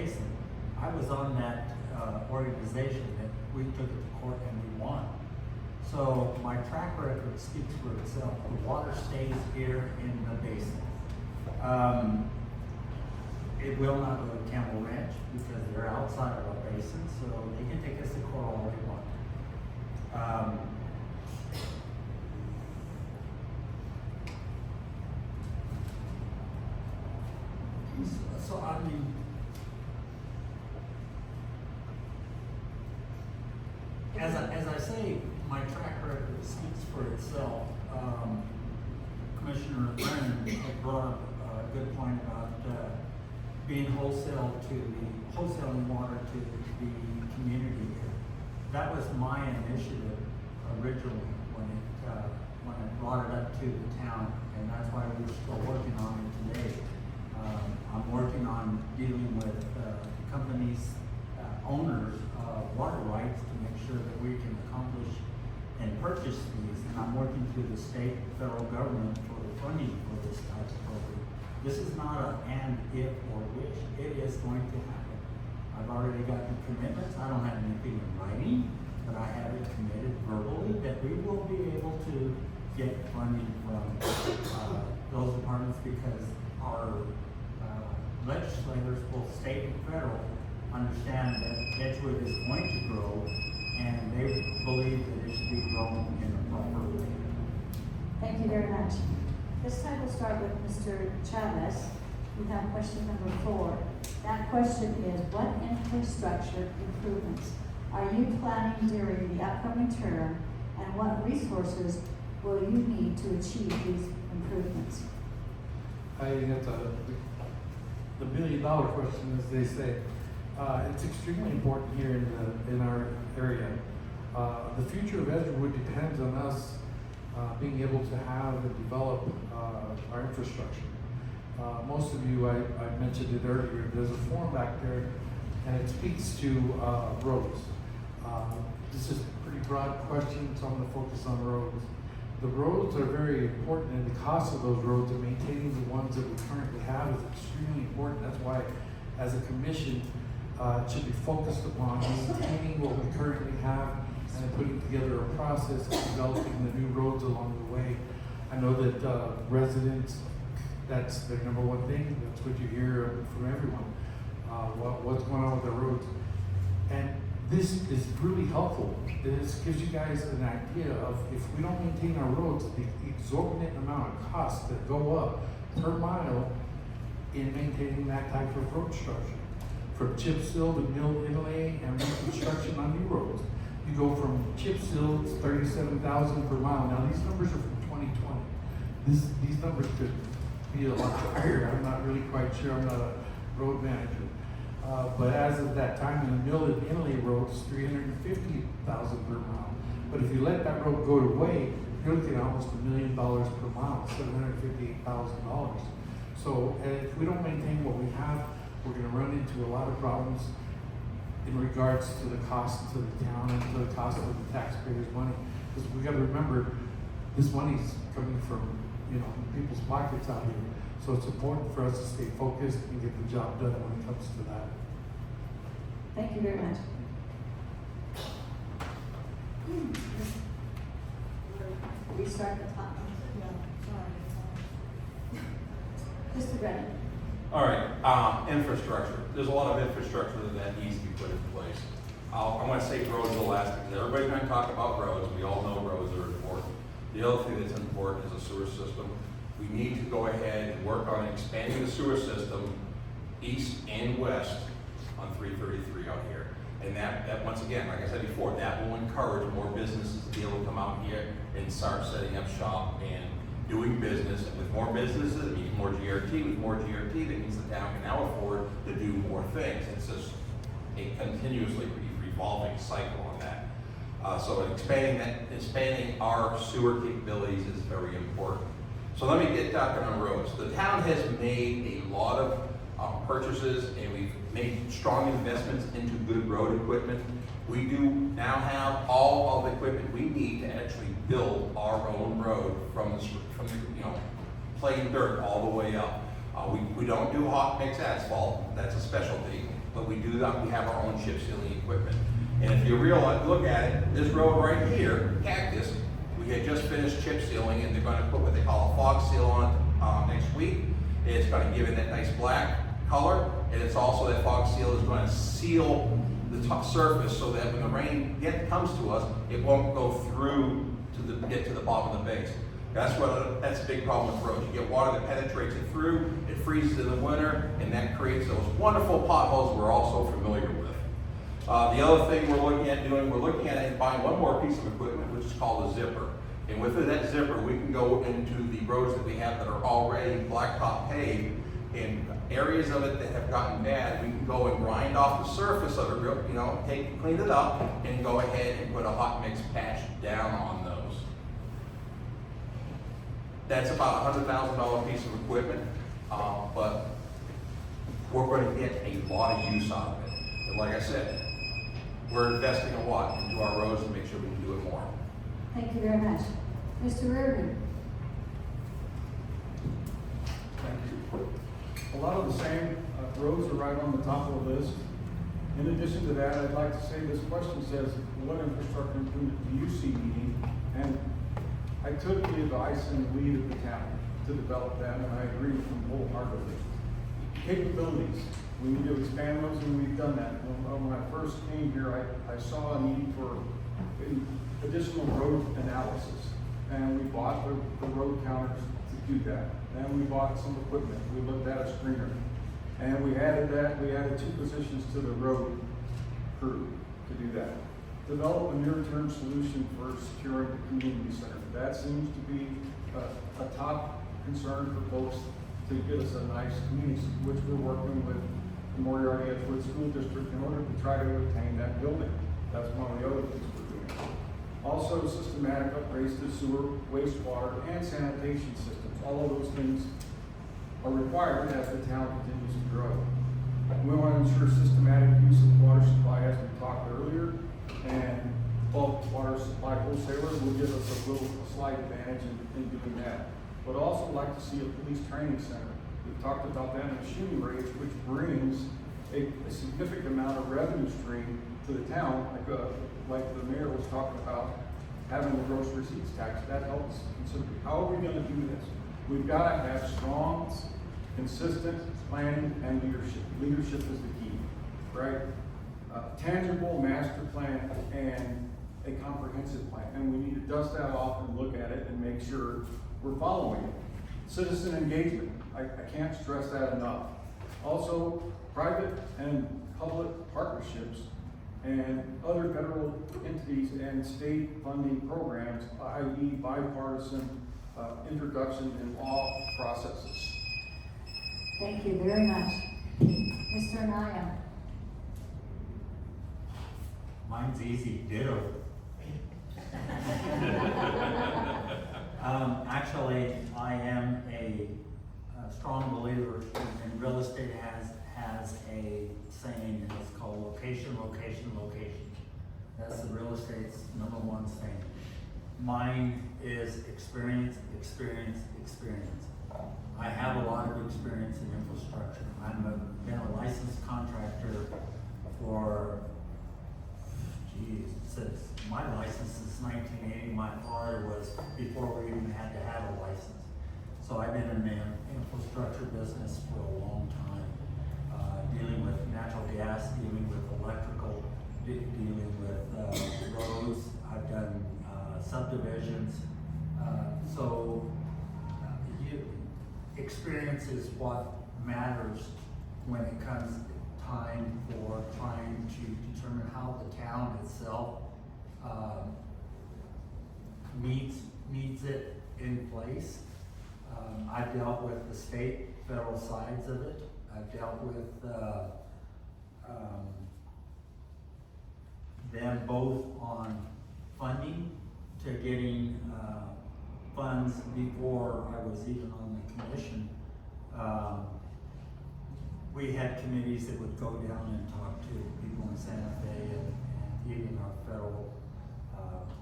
basin. I was on that organization that we took it to court and we won. So my track record speaks for itself. The water stays here in the basin. It will not go to Campbell Ranch because they're outside of our basin, so they can take us to court all they want. So I mean, as I say, my track record speaks for itself. Commissioner Brennan had brought up a good point about being wholesaling water to the community here. That was my initiative originally when it brought it up to the town, and that's why we're still working on it today. I'm working on dealing with companies, owners of water rights to make sure that we can accomplish and purchase these. And I'm working through the state, federal government for the funding for this type of program. This is not an and, if, or wish. It is going to happen. I've already gotten commitments. I don't have anything in writing, but I have it committed verbally that we will be able to get funding from those departments because our legislators, both state and federal, understand that Edgewood is going to grow, and they believe that it should be grown in a proper way. Thank you very much. This time we'll start with Mr. Chavez. We have question number 4. That question is, what infrastructure improvements are you planning during the upcoming term, and what resources will you need to achieve these improvements? I think that's the million-dollar question, as they say. It's extremely important here in our area. The future of Edgewood depends on us being able to have and develop our infrastructure. Most of you, I mentioned it earlier, there's a form back there, and it speaks to roads. This is a pretty broad question, so I'm going to focus on roads. The roads are very important, and the cost of those roads and maintaining the ones that we currently have is extremely important. That's why, as a commission, it should be focused upon maintaining what we currently have and putting together a process of developing the new roads along the way. I know that residents, that's their number one thing. That's what you hear from everyone. What's going on with the roads? And this is really helpful. This gives you guys an idea of if we don't maintain our roads, the exorbitant amount of costs that go up per mile in maintaining that type of road structure. From chip seal to mill inlay and reconstruction on new roads. You go from chip seal, it's $37,000 per mile. Now these numbers are from 2020. These numbers could be a lot higher. I'm not really quite sure. I'm not a road manager. But as of that time, in the mill and inlay roads, $350,000 per mile. But if you let that road go away, you're looking at almost $1 million per mile, $758,000. So if we don't maintain what we have, we're going to run into a lot of problems in regards to the cost to the town and to the cost of the taxpayers' money. Because we got to remember, this money's coming from people's pockets out here. So it's important for us to stay focused and get the job done when it comes to that. Thank you very much. Restart the top. Mr. Brennan. All right, infrastructure. There's a lot of infrastructure that needs to be put in place. I'm going to say roads are the last because everybody's going to talk about roads. We all know roads are important. The other thing that's important is a sewer system. We need to go ahead and work on expanding the sewer system east and west on 333 out here. And that once again, like I said before, that will encourage more businesses to be able to come out here and start setting up shop and doing business. And with more businesses, it means more GRT. With more GRT, that means the town can now afford to do more things. It's just a continuously revolving cycle on that. So expanding our sewer capabilities is very important. So let me get talking on roads. The town has made a lot of purchases, and we've made strong investments into good road equipment. We do now have all of the equipment we need to actually build our own road from the plain dirt all the way up. We don't do hot mix asphalt. That's a specialty. but we have our own chip sealing equipment. And if you look at it, this road right here, Cactus, we had just finished chip sealing, and they're gonna put what they call a fog seal on next week. It's gonna give it that nice black color, and it's also that fog seal is gonna seal the top surface so that when the rain comes to us, it won't go through to get to the bottom of the base. That's a big problem with roads. You get water that penetrates it through, it freezes in the winter, and that creates those wonderful potholes we're all so familiar with. The other thing we're looking at buying one more piece of equipment, which is called a zipper. And with that zipper, we can go into the roads that we have that are already blacktop paved, and areas of it that have gotten bad, we can go and grind off the surface of it, clean it up, and go ahead and put a hot mix patch down on those. That's about a $100,000 piece of equipment, but we're going to get a lot of use out of it. And like I said, we're investing a lot into our roads to make sure we can do it more. Thank you very much. Mr. Reardon? Thank you. A lot of the same roads are right on the top of the list. In addition to that, I'd like to say this question says, what infrastructure improvement do you see needing? And I took the advice and lead of the county to develop that, and I agree with them wholeheartedly. Capabilities, we need to expand those, and we've done that. When I first came here, I saw a need for additional road analysis, and we bought the road counters to do that. Then we bought some equipment. We looked at a screener, and we added 2 positions to the road crew to do that. Develop a near-term solution for securing the community center. That seems to be a top concern for folks to get us a nice community, which we're working with the Moriarty Edgewood School District in order to try to obtain that building. That's one of the other things we're doing. Also, systematic upgrades to sewer, wastewater, and sanitation systems. All of those things are required as the town continues to grow. We want to ensure systematic use of water supply, as we talked earlier, and bulk water supply wholesaler will give us a slight advantage in doing that. But also like to see a police training center. We've talked about that in the shooting range, which brings a significant amount of revenue stream to the town, like the mayor was talking about, having the gross receipts tax. That helps considerably. How are we going to do this? We've got to have strong, consistent planning and leadership. Leadership is the key, right? Tangible master plan and a comprehensive plan. And we need to dust that off and look at it and make sure we're following it. Citizen engagement. I can't stress that enough. Also, private and public partnerships and other federal entities and state funding programs, i.e. bipartisan introduction in law processes. Thank you very much. Mr. Anaya? Mine's easy, ditto. Actually, I am a strong believer in real estate has a saying, and it's called location, location, location. That's the real estate's #1 thing. Mine is experience, experience, experience. I have a lot of experience in infrastructure. Been a licensed contractor for, since my license since 1980. My father was before we even had to have a license. So I've been in the infrastructure business for a long time, dealing with natural gas, dealing with electrical, dealing with roads. I've done subdivisions. Experience is what matters when it comes time for trying to determine how the town itself needs it in place. I've dealt with the state, federal sides of it. I've dealt with them both on funding to getting funds before I was even on the commission. We had committees that would go down and talk to people in Santa Fe and even our federal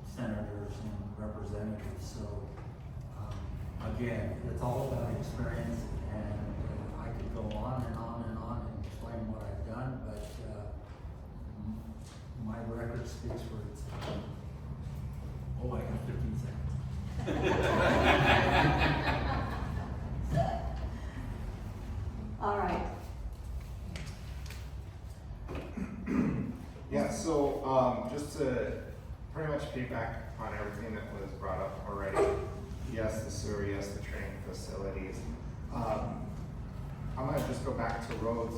senators and representatives. So again, it's all about experience, and I could go on and on and on and explain what I've done, but so just to pretty much piggyback on everything that was brought up already. Yes, the sewer, yes, the training facilities. I'm gonna just go back to roads.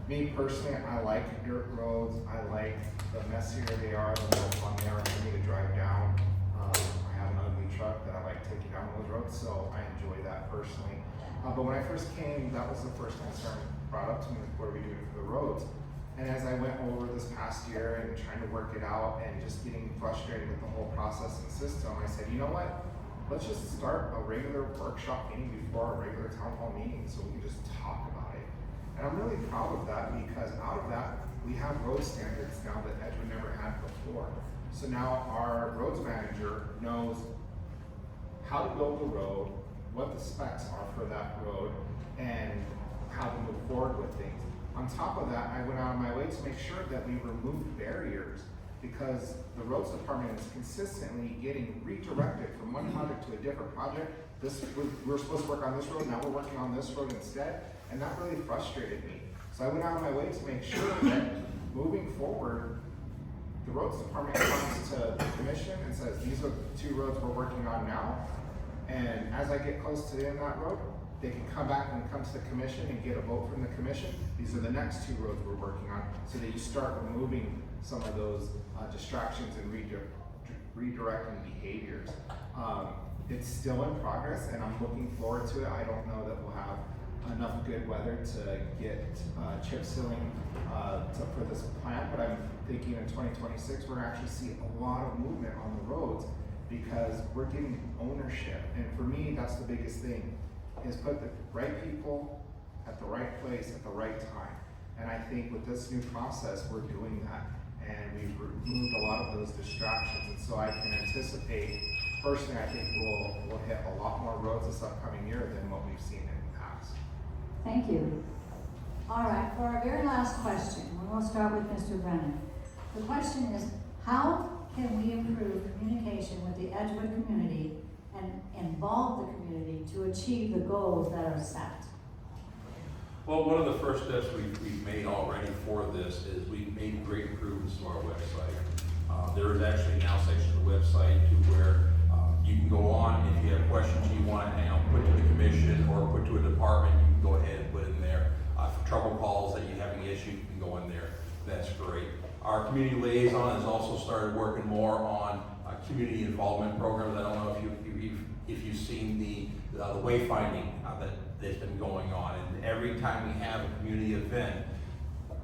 Me personally, I like dirt roads. I like the messier they are, the more fun they are for me to drive down. I have an ugly truck that I like taking down those roads, so I enjoy that personally. But when I first came, that was the first concern brought up to me, what are we doing for the roads? And as I went over this past year and trying to work it out and just getting frustrated with the whole process and system, I said, you know what? Let's just start a regular workshop meeting before a regular town hall meeting so we can just talk about it. And I'm really proud of that because out of that, we have road standards now that Edgewood never had before. So now our roads manager knows how to build the road, what the specs are for that road, and how to move forward with things. On top of that, I went out of my way to make sure that we removed barriers because the roads department is consistently getting redirected from one project to a different project. We're supposed to work on this road, now we're working on this road instead, and that really frustrated me. So I went out of my way to make sure that moving forward, the roads department comes to the commission and says, these are the 2 roads we're working on now. And as I get close to the end of that road, they can come back and come to the commission and get a vote from the commission. These are the next 2 roads we're working on, so that you start removing some of those distractions and redirecting behaviors. It's still in progress, and I'm looking forward to it. I don't know that we'll have enough good weather to get chip sealing for this plant, but I'm thinking in 2026 we're gonna actually see a lot of movement on the roads because we're getting ownership. And for me, that's the biggest thing, is put the right people at the right place at the right time. And I think with this new process, we're doing that. And we've removed a lot of those distractions. And so I can anticipate, personally, I think we'll hit a lot more roads this upcoming year than what we've seen in the past. Thank you. All right, for our very last question, we'll start with Mr. Brennan. The question is, how can we improve communication with the Edgewood community and involve the community to achieve the goals that are set? Well, one of the first steps we've made already for this is we've made great improvements to our website. There is actually now a section of the website to where you can go on, if you have questions you want to put to the commission or put to a department, you can go ahead and put in there. For trouble calls that you have any issue, you can go in there. That's great. Our community liaison has also started working more on community involvement programs. I don't know if you've seen the wayfinding that's been going on, and every time we have a community event,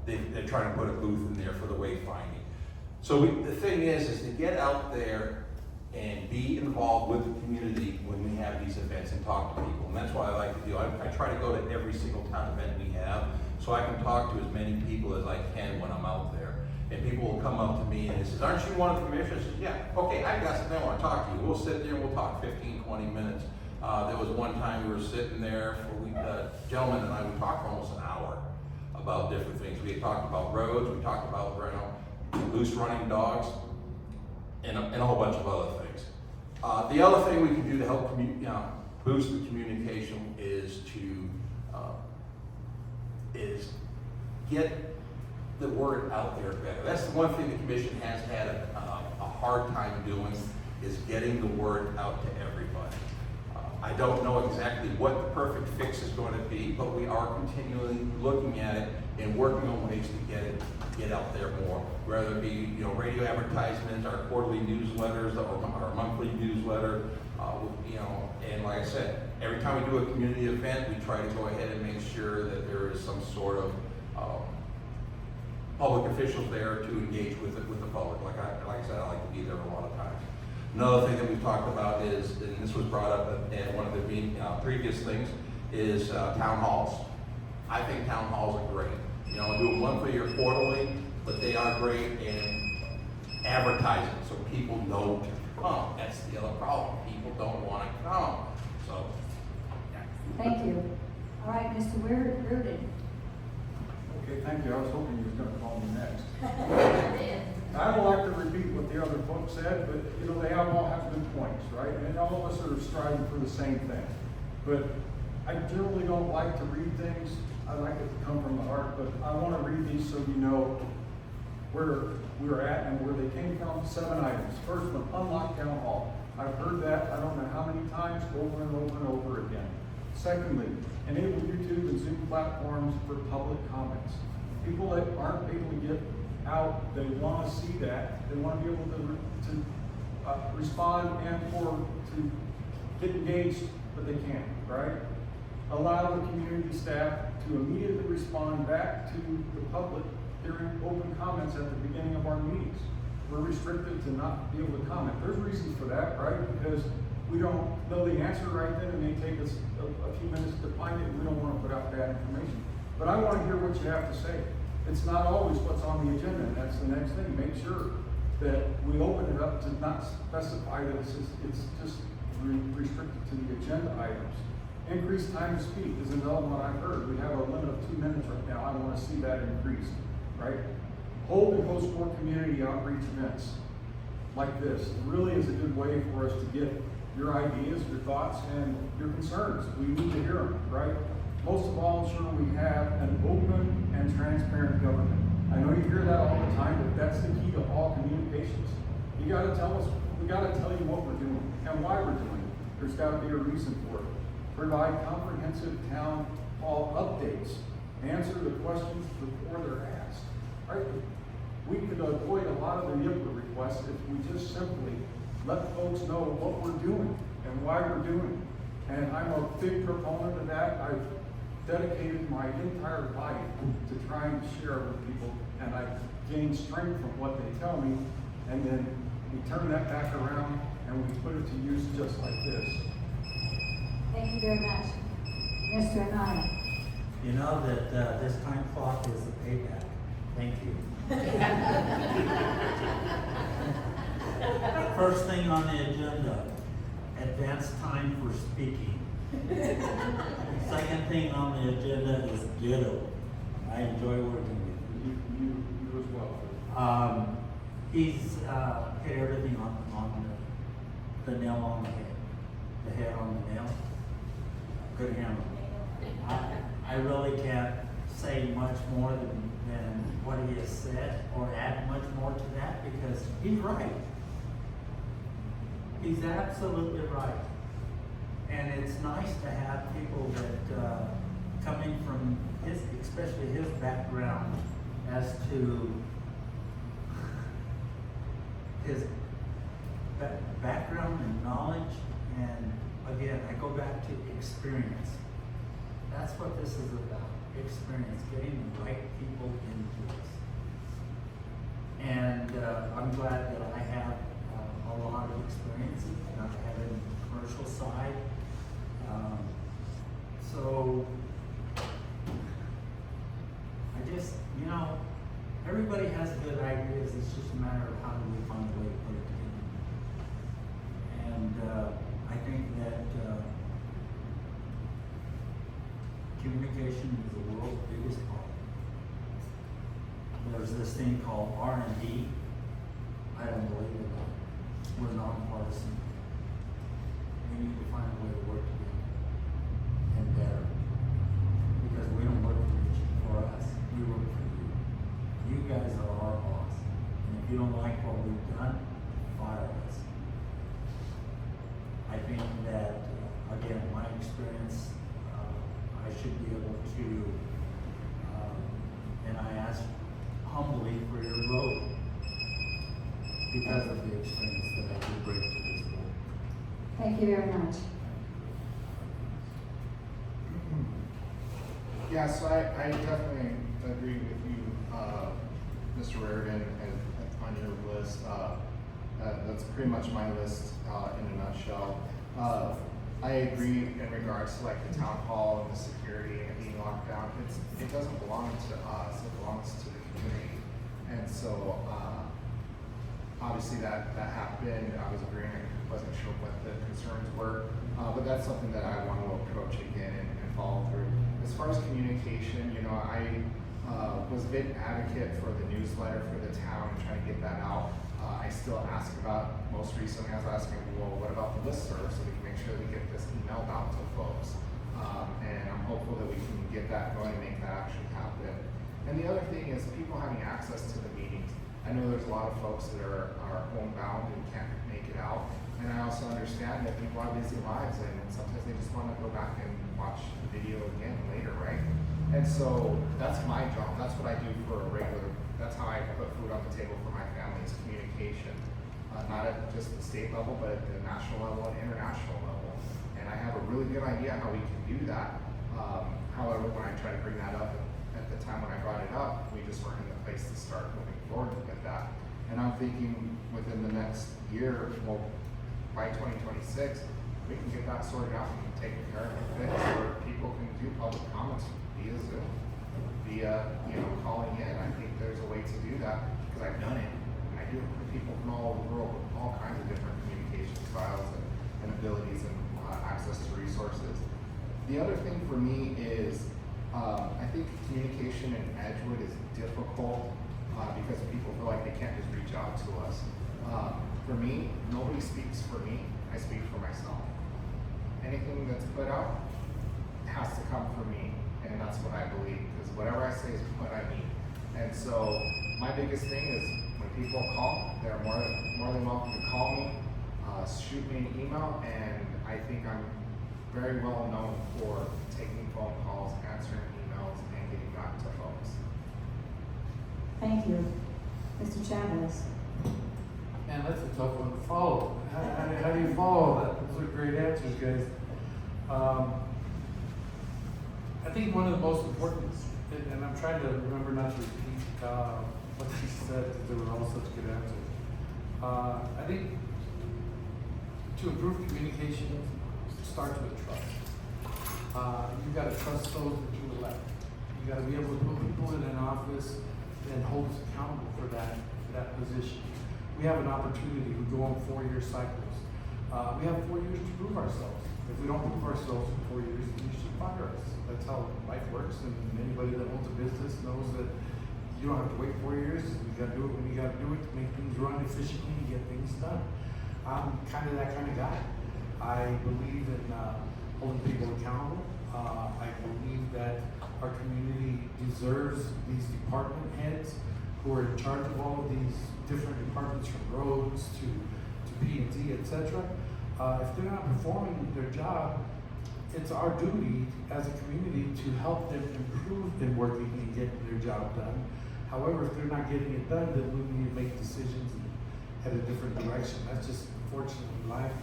they're trying to put a booth in there for the wayfinding. So the thing is to get out there and be involved with the community when we have these events and talk to people, and that's what I like to do. I try to go to every single town event we have, so I can talk to as many people as I can when I'm out there. And people will come up to me and they says, aren't you one of the commissioners? I says, yeah, okay, I've got something I want to talk to you. We'll sit there and we'll talk 15, 20 minutes. There was one time we were sitting there, gentleman and I, we talked for almost an hour about different things. We had talked about roads, we talked about loose running dogs, and a whole bunch of other things. The other thing we can do to help boost the communication is get the word out there better. That's the one thing the commission has had a hard time doing, is getting the word out to everybody. I don't know exactly what the perfect fix is going to be, but we are continually looking at it and working on ways to get out there more. Whether it be radio advertisements, our quarterly newsletters, or our monthly newsletter, and like I said, every time we do a community event, we try to go ahead and make sure that there is some sort of public officials there to engage with the public. Like I said, I like to be there a lot of times. Another thing that we've talked about is, and this was brought up at one of the previous things, is town halls. I think town halls are great. Do it monthly or quarterly, but they are great in advertising, so people know to come. That's the other problem. People don't want to come. So, yeah. Thank you. All right, Mr. Reardon. Okay, thank you. I was hoping you were gonna call me next. I don't like to repeat what the other folks said, but they all have good points, right? And all of us are striving for the same thing. But I generally don't like to read things. I like it to come from the heart, but I want to read these so you know where we were at and where they came from, 7 items. First one, unlock town hall. I've heard that, I don't know how many times, over and over and over again. Secondly, enable YouTube and Zoom platforms for public comments. People that aren't able to get out, they want to see that, they want to be able to respond and to get engaged, but they can't, right? Allow the community staff to immediately respond back to the public during open comments at the beginning of our meetings. We're restricted to not be able to comment. There's reasons for that, right? Because we don't know the answer right then, and may take us a few minutes to find it, and we don't want to put out bad information. But I want to hear what you have to say. It's not always what's on the agenda, and that's the next thing. Make sure that we open it up to not specify that it's just restricted to the agenda items. Increased time to speak is another one I've heard. We have a limit of 2 minutes right now. I want to see that increased, right? Hold and host more community outreach events like this. It really is a good way for us to get your ideas, your thoughts, and your concerns. We need to hear them, right? Most of all, ensure we have an open and transparent government. I know you hear that all the time, but that's the key to all communications. You gotta tell us, we gotta tell you what we're doing and why we're doing it. There's gotta be a reason for it. Provide comprehensive town hall updates. Answer the questions before they're asked, right? We could avoid a lot of the input requests if we just simply let folks know what we're doing and why we're doing it. And I'm a big proponent of that. I've dedicated my entire life to trying to share with people, and I gain strength from what they tell me, and then we turn that back around and we put it to use just like this. Thank you very much. Mr. Anaya. You know that this time clock is the payback. Thank you. First thing on the agenda, advance time for speaking. Second thing on the agenda is ditto. I enjoy working with you. You as well. He's hit everything on the nail on the head on the nail. Good hammer. I really can't say much more than what he has said or add much more to that because he's right. He's absolutely right. And it's nice to have people that coming from especially his background as to his background and knowledge, and again, I go back to experience. That's what this is about, experience, getting the right people into this. And I'm glad that I have a lot of experience, and I have it in the commercial side. So I just, everybody has good ideas. It's just a matter of how do we find a way to put it together. And I think that communication is the world's biggest problem. There's this thing called R&D. I don't believe in that. We're nonpartisan. We need to find a way to work together and better. Because we don't work for us. We work for you. You guys are our boss. And if you don't like what we've done, fire us. I think that, again, my experience, I should be able to, and I ask humbly for your vote because of the experience that I do bring to this board. Thank you very much. Yeah, so I definitely agree with you, Mr. Rarigan, on your list. That's pretty much my list in a nutshell. I agree in regards to like the town hall and the security and being locked down. It doesn't belong to us, it belongs to the community. And so obviously that happened. I was agreeing, I wasn't sure what the concerns were, but that's something that I want to approach again and follow through. As far as communication, I was a big advocate for the newsletter for the town and trying to get that out. I still ask about, most recently I was asking, well, what about the listserv so we can make sure we get this emailed out to folks. And I'm hopeful that we can get that going and make that actually happen. And the other thing is people having access to the meetings. I know there's a lot of folks that are homebound and can't make it out. And I also understand that people have busy lives and sometimes they just want to go back and watch the video again later, right? And so that's my job. That's what I do for a regular, that's how I put food on the table for my family, is communication. Not at just the state level, but at the national level and international level. And I have a really good idea how we can do that. However, when I try to bring that up, at the time when I brought it up, we just weren't in a place to start moving forward with that. And I'm thinking within the next year, well, by 2026, we can get that sorted out and taken care of and fixed, where people can do public comments via Zoom, via, calling in. I think there's a way to do that, because I've done it. I do it with people from all over the world with all kinds of different communication styles and abilities and access to resources. The other thing for me is, I think communication in Edgewood is difficult because people feel like they can't just reach out to us. For me, nobody speaks for me, I speak for myself. Anything that's put out has to come from me, and that's what I believe, because whatever I say is what I mean. And so my biggest thing is when people call, they're more than welcome to call me, shoot me an email, and I think I'm very well known for taking phone calls, answering emails, and getting back to folks. Thank you. Mr. Chavez? Man, that's a tough one to follow. How do you follow that? Those are great answers, guys. I think one of the most important, and I'm trying to remember not to repeat what you said, because they were all such good answers. I think to improve communication starts with trust. You've got to trust those that you elect. You got to be able to put people in an office and hold us accountable for that position. We have an opportunity. We go on 4-year cycles. We have 4 years to prove ourselves. If we don't prove ourselves in 4 years, then you should fire us. That's how life works, and anybody that owns a business knows that you don't have to wait 4 years. You got to do it when you got to do it to make things run efficiently and get things done. I'm kind of that kind of guy. I believe in holding people accountable. I believe that our community deserves these department heads who are in charge of all of these different departments, from roads to P&Z, etc. If they're not performing their job, it's our duty as a community to help them improve in working and getting their job done. However, if they're not getting it done, then we need to make decisions and head a different direction. That's just unfortunately life.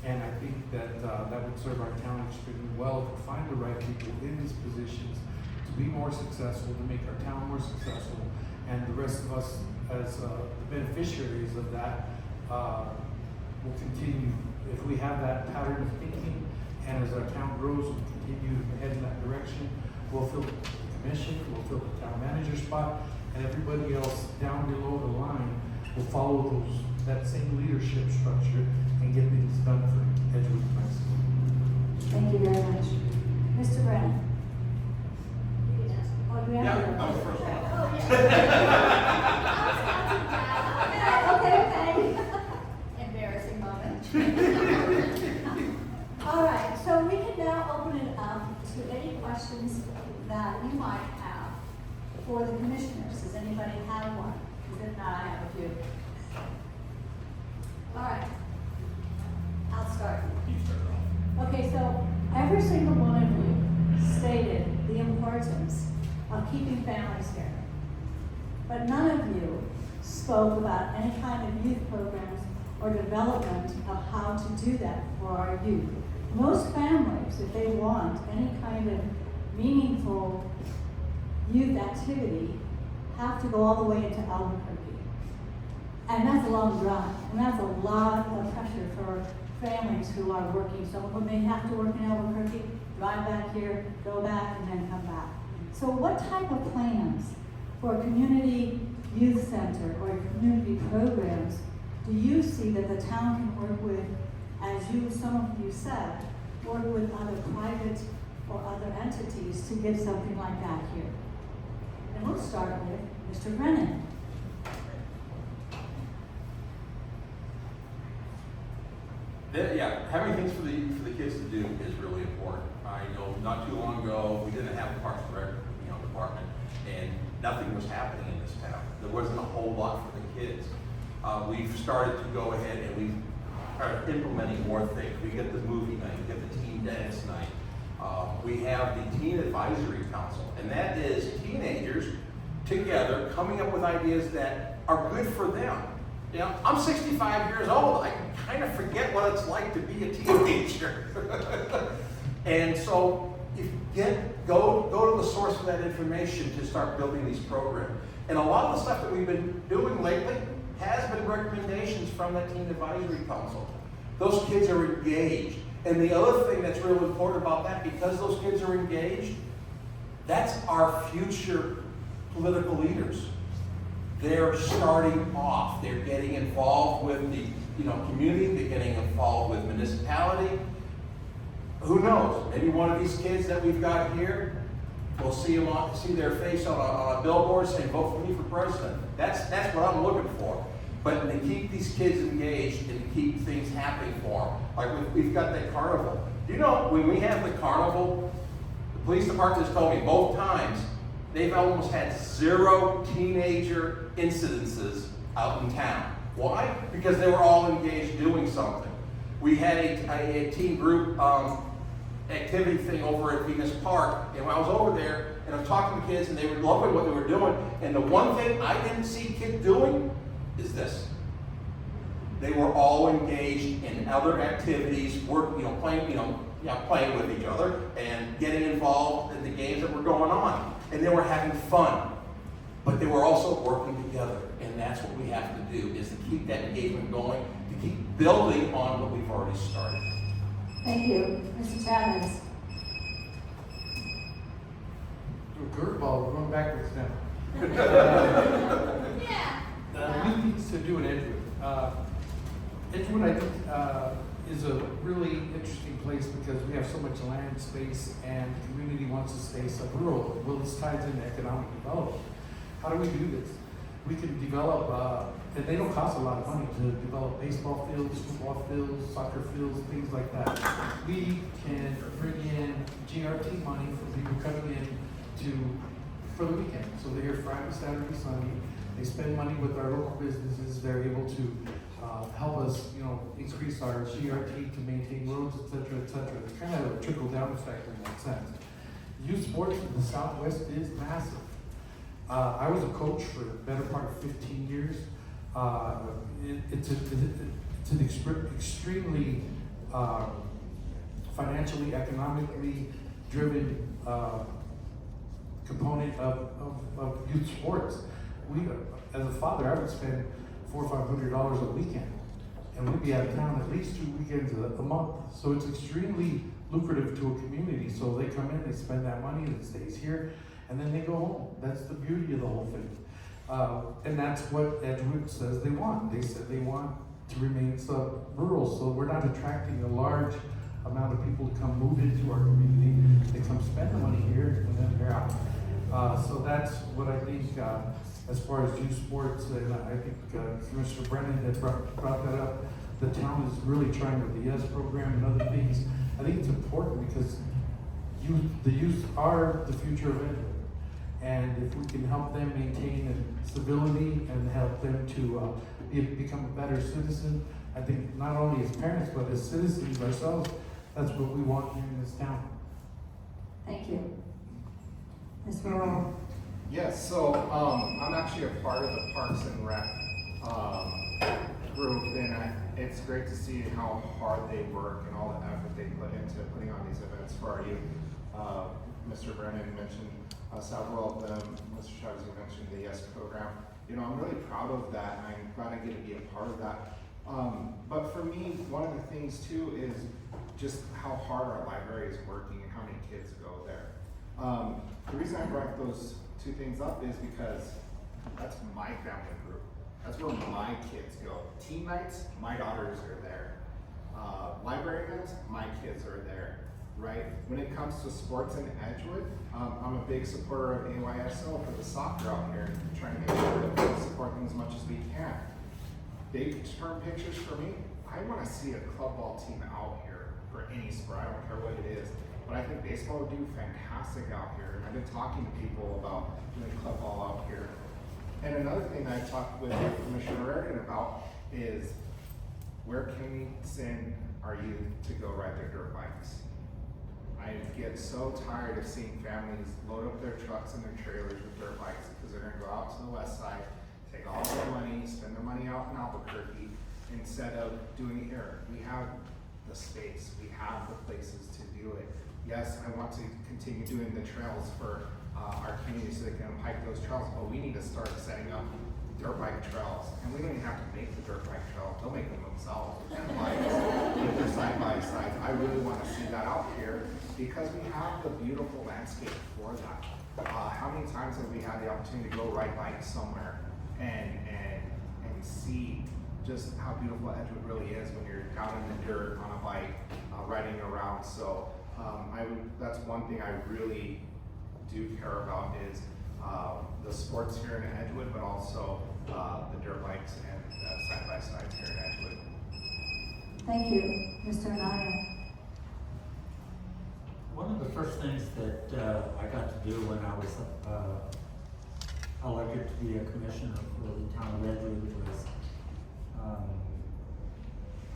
And I think that that would serve our town extremely well to find the right people in these positions to be more successful, to make our town more successful, and the rest of us as the beneficiaries of that will continue. If we have that pattern of thinking, and as our town grows, we continue to head in that direction, we'll fill the commission, we'll fill the town manager spot, and everybody else down below the line will follow that same leadership structure and get things done for Edgewood Price. Thank you very much. Mr. Brennan? Oh, you have Yeah, I was the first one. Okay. Embarrassing moment. All right, so we can now open it up to any questions that you might have for the commissioners. Does anybody have one? Because if not, I have a few. All right, I'll start. You start off. Okay, so every single one of you stated the importance of keeping families here. But none of you spoke about any kind of youth programs or development of how to do that for our youth. Most families, if they want any kind of meaningful youth activity, have to go all the way into Albuquerque. And that's a long drive, and that's a lot of pressure for families who are working. Some of them may have to work in Albuquerque, drive back here, go back, and then come back. So what type of plans for a community youth center or community programs do you see that the town can work with, as some of you said, work with other private or other entities to get something like that here? And we'll start with Mr. Brennan. Yeah, having things for the kids to do is really important. I know not too long ago we didn't have a Parks and Rec department, and nothing was happening in this town. There wasn't a whole lot for the kids. We've started to go ahead and we are implementing more things. We get the movie night, we get the teen dance night. We have the Teen Advisory Council, and that is teenagers together coming up with ideas that are good for them. You know, I'm 65 years old. I kind of forget what it's like to be a teenager. And so go to the source of that information to start building these programs. And a lot of the stuff that we've been doing lately has been recommendations from that Teen Advisory Council. Those kids are engaged. And the other thing that's real important about that, because those kids are engaged, that's our future political leaders. They're starting off. They're getting involved with the community. They're getting involved with municipality. Who knows? Maybe one of these kids that we've got here, we'll see their face on a billboard saying, "Vote for me for president." That's what I'm looking for. But to keep these kids engaged and to keep things happening for them. Like we've got that carnival. You know, when we have the carnival, the police department has told me both times, they've almost had 0 teenager incidences out in town. Why? Because they were all engaged doing something. We had a teen group activity thing over at Venus Park, and when I was over there, and I'm talking to kids, and they were loving what they were doing, and the one thing I didn't see kids doing is this. They were all engaged in other activities, playing with each other, and getting involved in the games that were going on. And they were having fun, but they were also working together. And that's what we have to do, is to keep that engagement going, to keep building on what we've already started. Thank you. Mr. Chavez? Curveball, we're going backwards now. Yeah. We need to do in Edgewood. Edgewood, I think, is a really interesting place because we have so much land space and the community wants to stay sub-rural. Well, this ties into economic development. How do we do this? We can develop, and they don't cost a lot of money to develop baseball fields, football fields, soccer fields, things like that. We can bring in GRT money for people coming in for the weekend. So they're here Friday, Saturday, Sunday. They spend money with our local businesses. They're able to help us, increase our GRT to maintain roads, et cetera, et cetera. It's kind of a trickle-down effect in that sense. Youth sports in the Southwest is massive. I was a coach for the better part of 15 years. It's an extremely financially, economically driven component of youth sports. As a father, I would spend $400 or $500 a weekend, and we'd be out of town at least 2 weekends a month. So it's extremely lucrative to a community. So they come in, they spend that money, and it stays here, and then they go home. That's the beauty of the whole thing. And that's what Edgewood says they want. They said they want to remain sub-rural, so we're not attracting a large amount of people to come move into our community. They come spend the money here, and then they're out. So that's what I think as far as youth sports, and I think Mr. Brennan had brought that up. The town is really trying with the YES program and other things. I think it's important because the youth are the future of Edgewood. And if we can help them maintain civility and help them to become a better citizen, I think not only as parents, but as citizens ourselves, that's what we want here in this town. Thank you. Ms. Morrow? Yes, so I'm actually a part of the Parks and Rec group, and it's great to see how hard they work and all the effort they put into putting on these events for our youth. Mr. Brennan mentioned several of them. Mr. Chavez, you mentioned the YES program. I'm really proud of that, and I'm glad I get to be a part of that. But for me, one of the things too is just how hard our library is working and how many kids go there. The reason I brought those two things up is because that's my family group. That's where my kids go. Teen nights, my daughters are there. Library events, my kids are there, right? When it comes to sports in Edgewood, I'm a big supporter of AYSO for the soccer out here, trying to make sure that we support them as much as we can. Big term pictures for me, I want to see a club ball team out here for any sport. I don't care what it is. but I think baseball would do fantastic out here. I've been talking to people about doing club ball out here. And another thing I talked with Commissioner Reardon about is, where can we send our youth to go ride their dirt bikes? I get so tired of seeing families load up their trucks and their trailers with dirt bikes because they're gonna go out to the west side, take all their money, spend their money out in Albuquerque, instead of doing it here. We have the space, we have the places to do it. Yes, I want to continue doing the trails for our community so they can hike those trails, but we need to start setting up dirt bike trails. And we don't even have to make the dirt bike trail, they'll make them themselves. And bikes with their side by sides. I really want to see that out here because we have the beautiful landscape for that. How many times have we had the opportunity to go ride bikes somewhere and see just how beautiful Edgewood really is when you're down in the dirt on a bike, riding around. So that's one thing I really do care about is the sports here in Edgewood, but also the dirt bikes and side-by-sides here in Edgewood. Thank you, Mr. Anaya. One of the first things that I got to do when I was elected to be a commissioner for the town of Edgewood was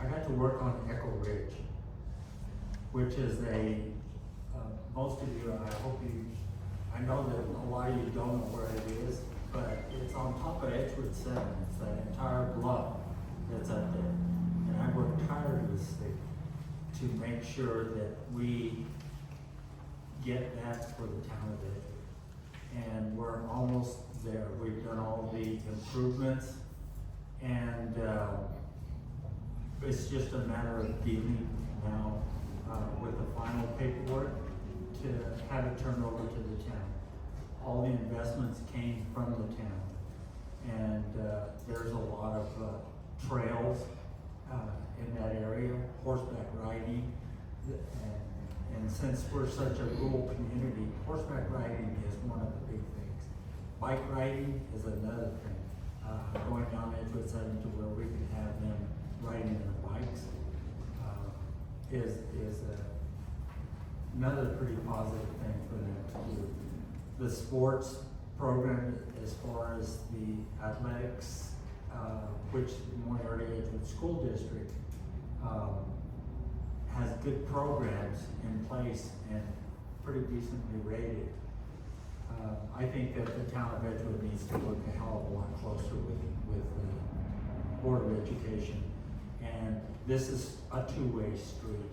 I got to work on Echo Ridge, which is most of you, I know that a lot of you don't know where it is, but it's on top of Edgewood 7. It's that entire bluff that's up there. And I worked tirelessly to make sure that we get that for the town of Edgewood. And we're almost there. We've done all the improvements, and it's just a matter of dealing now with the final paperwork to have it turned over to the town. All the investments came from the town, and there's a lot of trails in that area, horseback riding, and since we're such a rural community, horseback riding is one of the big things. Bike riding is another thing. Going down Edgewood 7 to where we can have them riding their bikes is another pretty positive thing for them to do. The sports program, as far as the athletics, which Moriarty Edgewood School District has good programs in place and pretty decently rated. I think that the town of Edgewood needs to work a hell of a lot closer with the Board of Education. And this is a two-way street.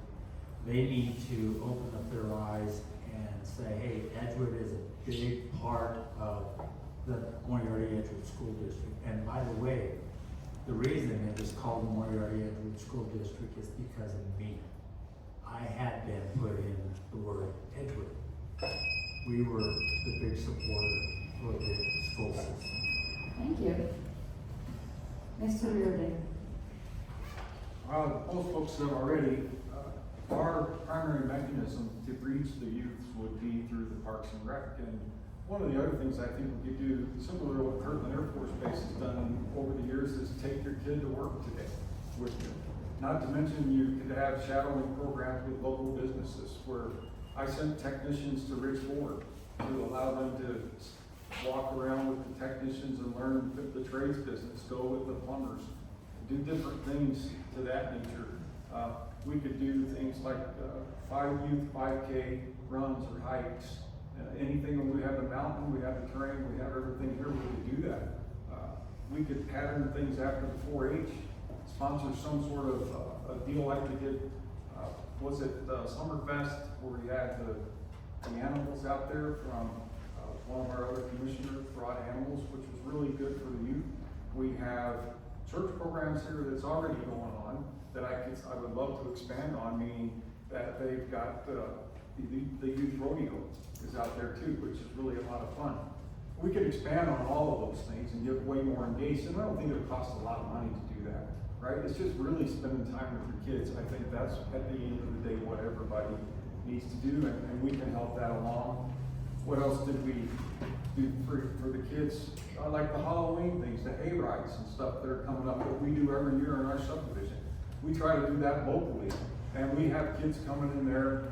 They need to open up their eyes and say, hey, Edgewood is a big part of the Moriarty Edgewood School District. And by the way, the reason it is called the Moriarty Edgewood School District is because of me. I had them put in the word Edgewood. We were the big supporter for the school system. Thank you. Mr. Reardon. Most folks said already, our primary mechanism to reach the youth would be through the Parks and Rec. And one of the other things I think we could do, similar to what Kirtland Air Force Base has done over the years, is take your kid to work today with you. Not to mention you could have shadowing programs with local businesses where I sent technicians to Ridge Ford to allow them to walk around with the technicians and learn the trades business, go with the plumbers, do different things to that nature. We could do things like 5K runs or hikes. Anything, when we have the mountain, we have the terrain, we have everything here, we could do that. We could pattern things after the 4-H, sponsor some sort of a deal like we did, was it Summerfest, where we had the animals out there from one of our other commissioners brought animals, which was really good for the youth. We have church programs here that's already going on that I would love to expand on, meaning that they've got the youth rodeo is out there too, which is really a lot of fun. We could expand on all of those things and get way more engaged, and I don't think it would cost a lot of money to do that, right? It's just really spending time with your kids. I think that's, at the end of the day, what everybody needs to do, and we can help that along. What else did we do for the kids? Like the Halloween things, the hay rides and stuff that are coming up that we do every year in our subdivision. We try to do that locally, and we have kids coming in there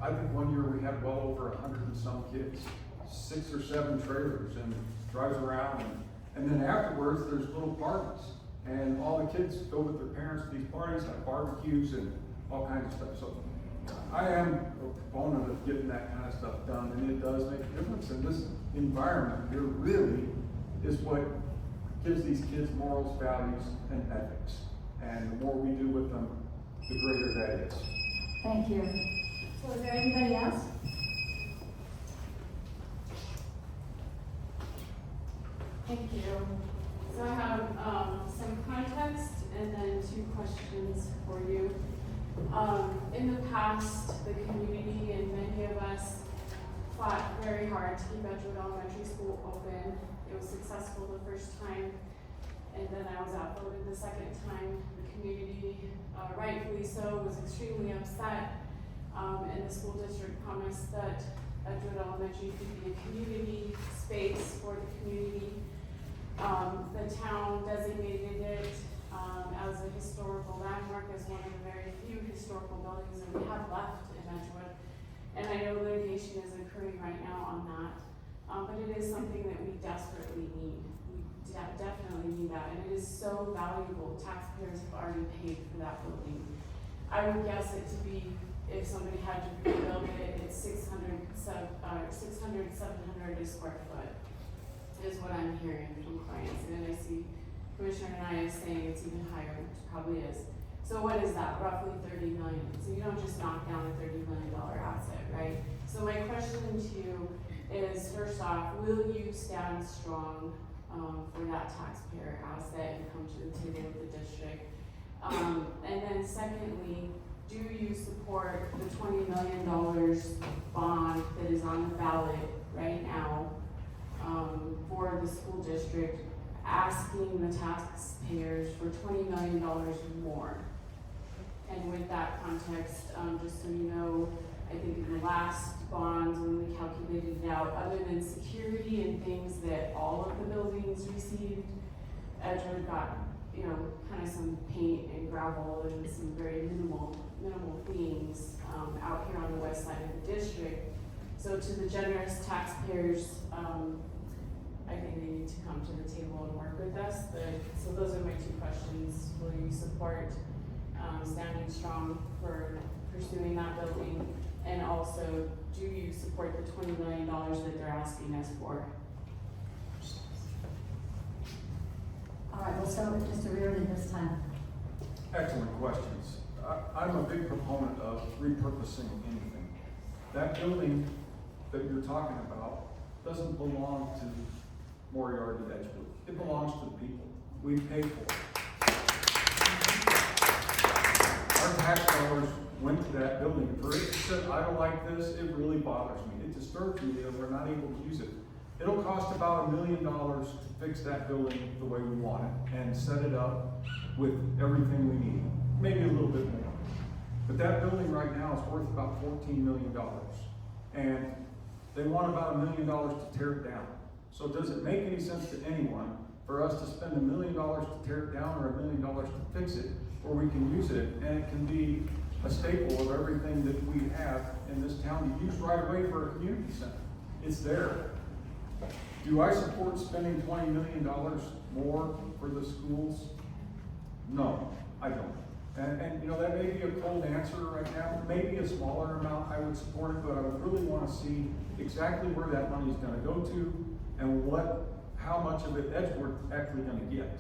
I think one year we had well over 100 and some kids, 6 or 7 trailers, and drives around, and then afterwards, there's little parties. And all the kids go with their parents to these parties, have barbecues and all kinds of stuff. So I am a proponent of getting that kind of stuff done, and it does make a difference. And this environment here really is what gives these kids morals, values, and ethics. And the more we do with them, the greater that is. Thank you. So is there anybody else? Thank you. So I have some context and then 2 questions for you. In the past, the community and many of us fought very hard to keep Edgewood Elementary School open. It was successful the first time, and then I was outvoted the second time. The community, rightfully so, was extremely upset, and the school district promised that Edgewood Elementary could be a community space for the community. The town designated it as a historical landmark, as one of the very few historical buildings that we have left in Edgewood. And I know litigation is occurring right now on that, but it is something that we desperately need. We definitely need that, and it is so valuable. Taxpayers have already paid for that building. I would guess it to be, if somebody had to rebuild it, it's 600, 700 a square foot, is what I'm hearing from clients. And then I see Commissioner Anaya is saying it's even higher, which probably is. So what is that? Roughly 30 million. So you don't just knock down a $30 million asset, right? So my question to you is, first off, will you stand strong for that taxpayer asset and come to the table with the district? And then secondly, do you support the $20 million bond that is on the ballot right now for the school district, asking the taxpayers for $20 million more? And with that context, just so you know, I think in the last bonds, when we calculated it out, other than security and things that all of the buildings received, Edgewood got, kind of some paint and gravel and some very minimal things out here on the west side of the district. So to the generous taxpayers, I think they need to come to the table and work with us. So those are my 2 questions. Will you support standing strong for pursuing that building? And also, do you support the $20 million that they're asking us for? All right, we'll start with Mr. Reardon this time. Excellent questions. I'm a big proponent of repurposing anything. That building that you're talking about doesn't belong to Moriarty Edgewood. It belongs to the people. We pay for it. Our tax dollars went to that building. For it to sit idle like this, it really bothers me. It disturbs me that we're not able to use it. It'll cost about $1 million to fix that building the way we want it and set it up with everything we need. Maybe a little bit more. But that building right now is worth about $14 million. And they want about $1 million to tear it down. So does it make any sense to anyone for us to spend $1 million to tear it down or $1 million to fix it, where we can use it and it can be a staple of everything that we have in this town to use right away for a community center? It's there. Do I support spending $20 million more for the schools? No, I don't. And that may be a cold answer right now. Maybe a smaller amount I would support it, but I would really want to see exactly where that money is going to go to and how much of it Edgeworth actually going to get.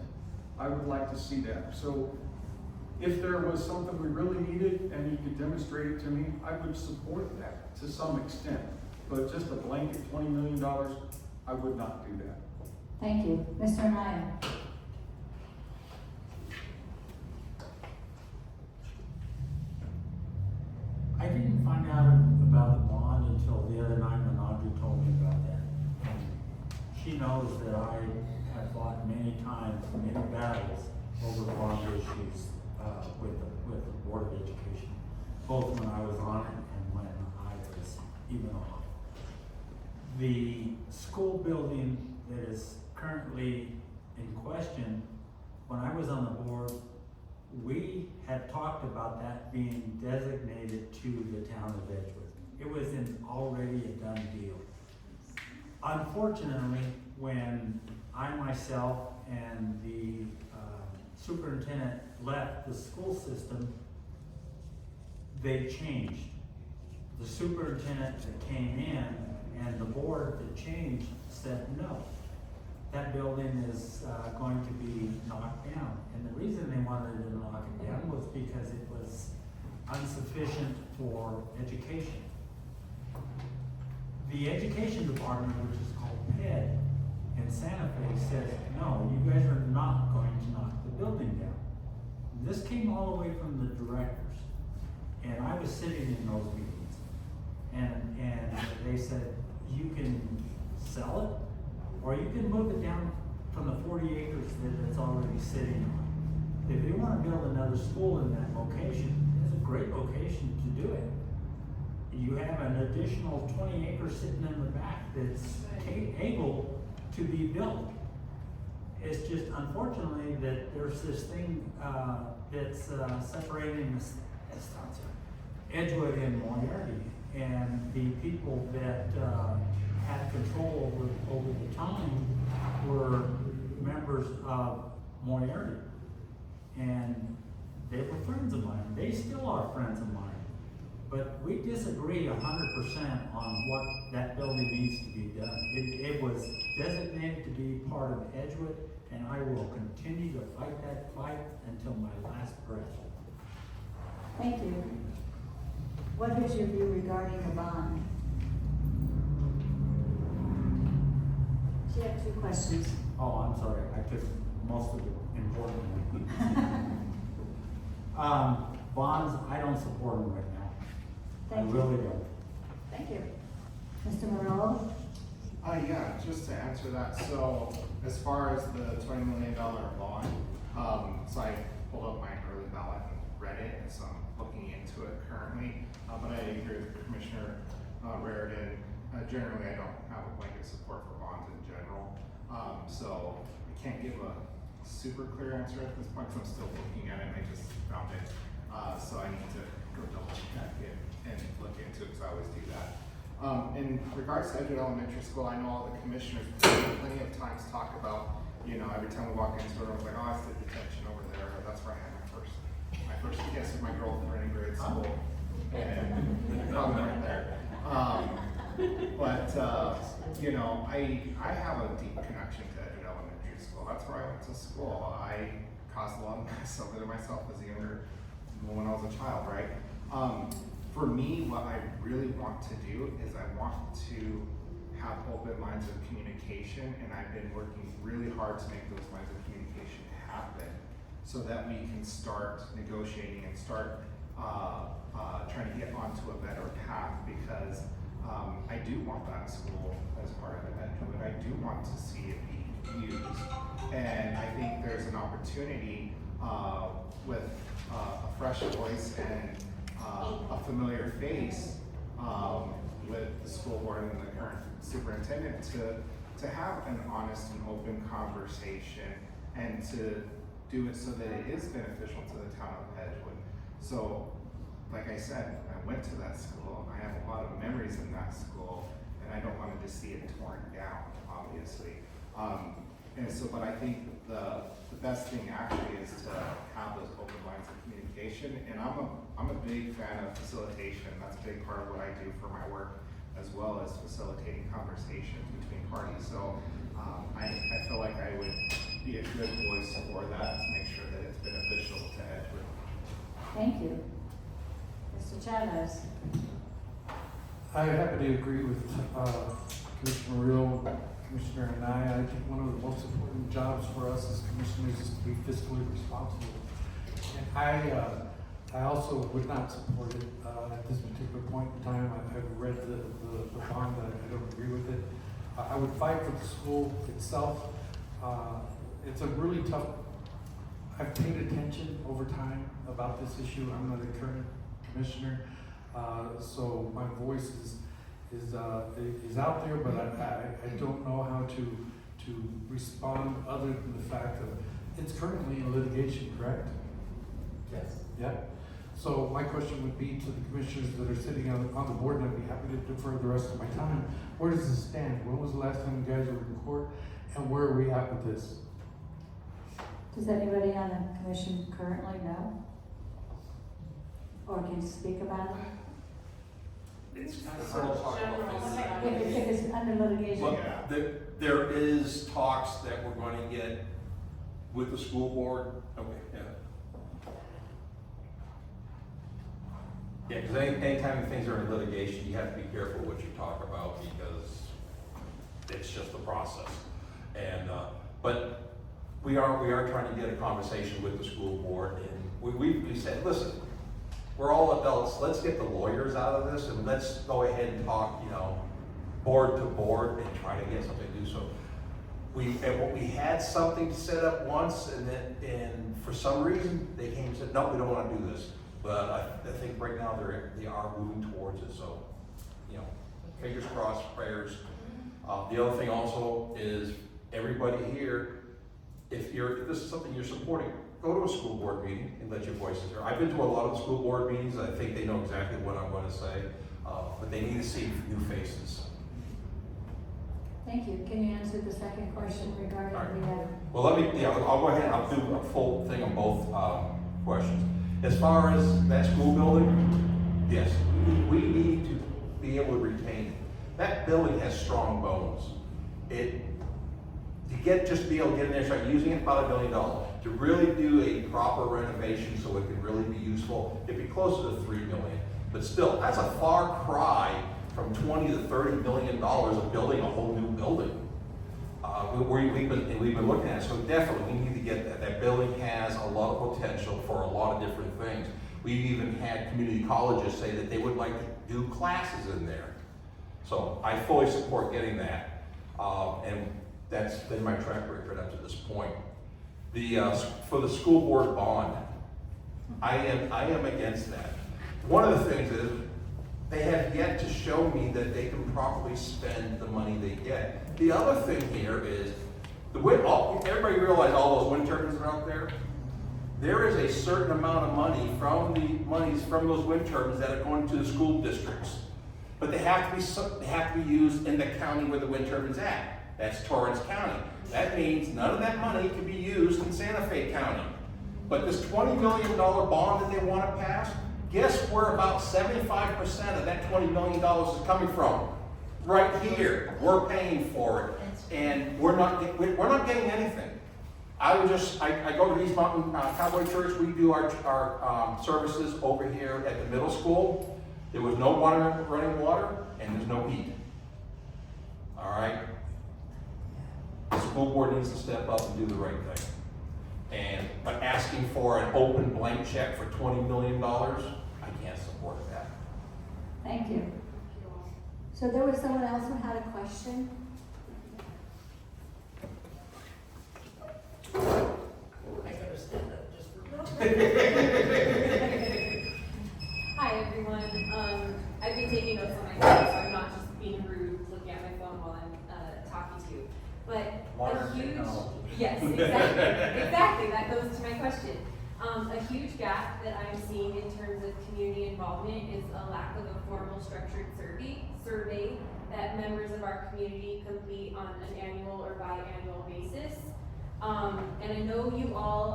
I would like to see that. So if there was something we really needed and you could demonstrate it to me, I would support that to some extent. But just a blanket $20 million, I would not do that. Thank you. Mr. Anaya. I didn't find out about the bond until the other night when Audrey told me about that. And she knows that I have fought many times, many battles over bond issues with the Board of Education, both when I was on it and when I was even off. The school building that is currently in question, when I was on the board, we had talked about that being designated to the town of Edgeworth. It was already a done deal. Unfortunately, when I myself and the superintendent left the school system, they changed. The superintendent that came in and the board that changed said no. That building is going to be knocked down. And the reason they wanted to knock it down was because it was insufficient for education. The education department, which is called PED in Santa Fe, says, no, you guys are not going to knock the building down. And this came all the way from the directors. And I was sitting in those meetings. And they said, you can sell it, or you can move it down from the 40 acres that it's already sitting on. If you want to build another school in that location, it's a great location to do it. You have an additional 20 acres sitting in the back that's able to be built. It's just unfortunately that there's this thing that's separating this Edgewood and Moriarty, and the people that had control over the time were members of Moriarty, and they were friends of mine. They still are friends of mine. But we disagree 100% on what that building needs to be done. It was designated to be part of Edgewood, and I will continue to fight that fight until my last breath. Thank you. What is your view regarding the bond? She had two questions. Oh, I'm sorry, I took most of the important one. Bonds, I don't support them right now. Thank I you. really don't. Thank you. Mr. Morello? Yeah, just to answer that, so as far as the $20 million bond, so I pulled up my early ballot and read it, and so I'm looking into it currently. But I agree with Commissioner Raridan. Generally, I don't have a blanket support for bonds in general. So I can't give a super clear answer at this point, because I'm still looking at it, and I just found it. So I need to go double check it and look into it, because I always do that. In regards to Edgewood Elementary School, I know all the commissioners plenty of times talk about, you know, every time we walk into a room, it's like, oh, I stood detention over there. That's where I had my first kiss with my girlfriend in grade school. And probably right there. You know, I have a deep connection to Edgewood Elementary School. That's where I went to school. I caused a lot of mess over there myself as a younger, when I was a child, right? For me, what I really want to do is I want to have open lines of communication, and I've been working really hard to make those lines of communication happen so that we can start negotiating and start trying to get onto a better path, because I do want that school as part of Edgewood. I do want to see it be used, and I think there's an opportunity with a fresh voice and a familiar face with the school board and the current superintendent to have an honest and open conversation, and to do it so that it is beneficial to the town of Edgewood. So, like I said, I went to that school. I have a lot of memories in that school, and I don't want to just see it torn down, obviously. But I think the best thing actually is to have those open lines of communication. And I'm a big fan of facilitation. That's a big part of what I do for my work, as well as facilitating conversations between parties. So I feel like I would be a good voice for that to make sure that it's beneficial to Edgewood. Thank you. Mr. Chavez? I happen to agree with Commissioner Murillo, Commissioner and I think one of the most important jobs for us as commissioners is to be fiscally responsible. And I also would not support it at this particular point in time. I've read the bond, and I don't agree with it. I would fight for the school itself. It's a really tough, I've paid attention over time about this issue. I'm not a current commissioner, so my voice is out there, but I don't know how to respond other than the fact that it's currently in litigation, correct? Yes. Yeah. So my question would be to the commissioners that are sitting on the board, and I'd be happy to defer the rest of my time. Where does this stand? When was the last time you guys were in court? And where are we at with this? Does anybody on the commission currently know? Or can speak about it? It's kind of hard to talk about General. this. If it's under litigation? Look, there is talks that we're going to get with the school board. Okay, yeah. Yeah, because anytime things are in litigation, you have to be careful what you talk about because it's just a process. And, but we are trying to get a conversation with the school board, and we said, listen, we're all adults, let's get the lawyers out of this and let's go ahead and talk, board to board and try to get something to do. So we had something set up once, and for some reason they came and said, no, we don't want to do this. But I think right now they are moving towards it. So, fingers crossed, prayers. The other thing also is everybody here, if this is something you're supporting, go to a school board meeting and let your voices hear. I've been to a lot of the school board meetings. I think they know exactly what I'm going to say, but they need to see new faces. Thank you. Can you answer the second question regarding All the, Well, I'll go ahead and I'll do a full thing on both questions. As far as that school building, yes, we need to be able to retain it. That building has strong bones. To be able to get in there and start using it, about $1 million. To really do a proper renovation so it can really be useful, it'd be closer to $3 million. But still, that's a far cry from $20 to $30 million of building a whole new building. We've been looking at it, so definitely we need to get that. That building has a lot of potential for a lot of different things. We've even had community colleges say that they would like to do classes in there. So I fully support getting that. And that's been my track record up to this point. For the school board bond, I am against that. One of the things is they have yet to show me that they can properly spend the money they get. The other thing here is everybody realize all those wind turbines are out there. There is a certain amount of money from those wind turbines that are going to the school districts, but they have to be used in the county where the wind turbines at. That's Torrance County. That means none of that money can be used in Santa Fe County. But this $20 million bond that they want to pass, guess where about 75% of that $20 million is coming from? Right here. We're paying for it, and we're not getting anything. I go to East Mountain Cowboy Church. We do our services over here at the middle school. There was no running water, and there's no heat. All right. The school board needs to step up and do the right thing. But asking for an open blank check for $20 million, I can't support that. thank you. So there was someone else who had a question? I gotta stand up just for a minute. Hi everyone. I've been taking notes on my phone, so I'm not just being rude looking at my phone while I'm talking to you. But Modern a huge, technology. yes, exactly. That goes to my question. A huge gap that I'm seeing in terms of community involvement is a lack of a formal structured survey that members of our community complete on an annual or biannual basis. And I know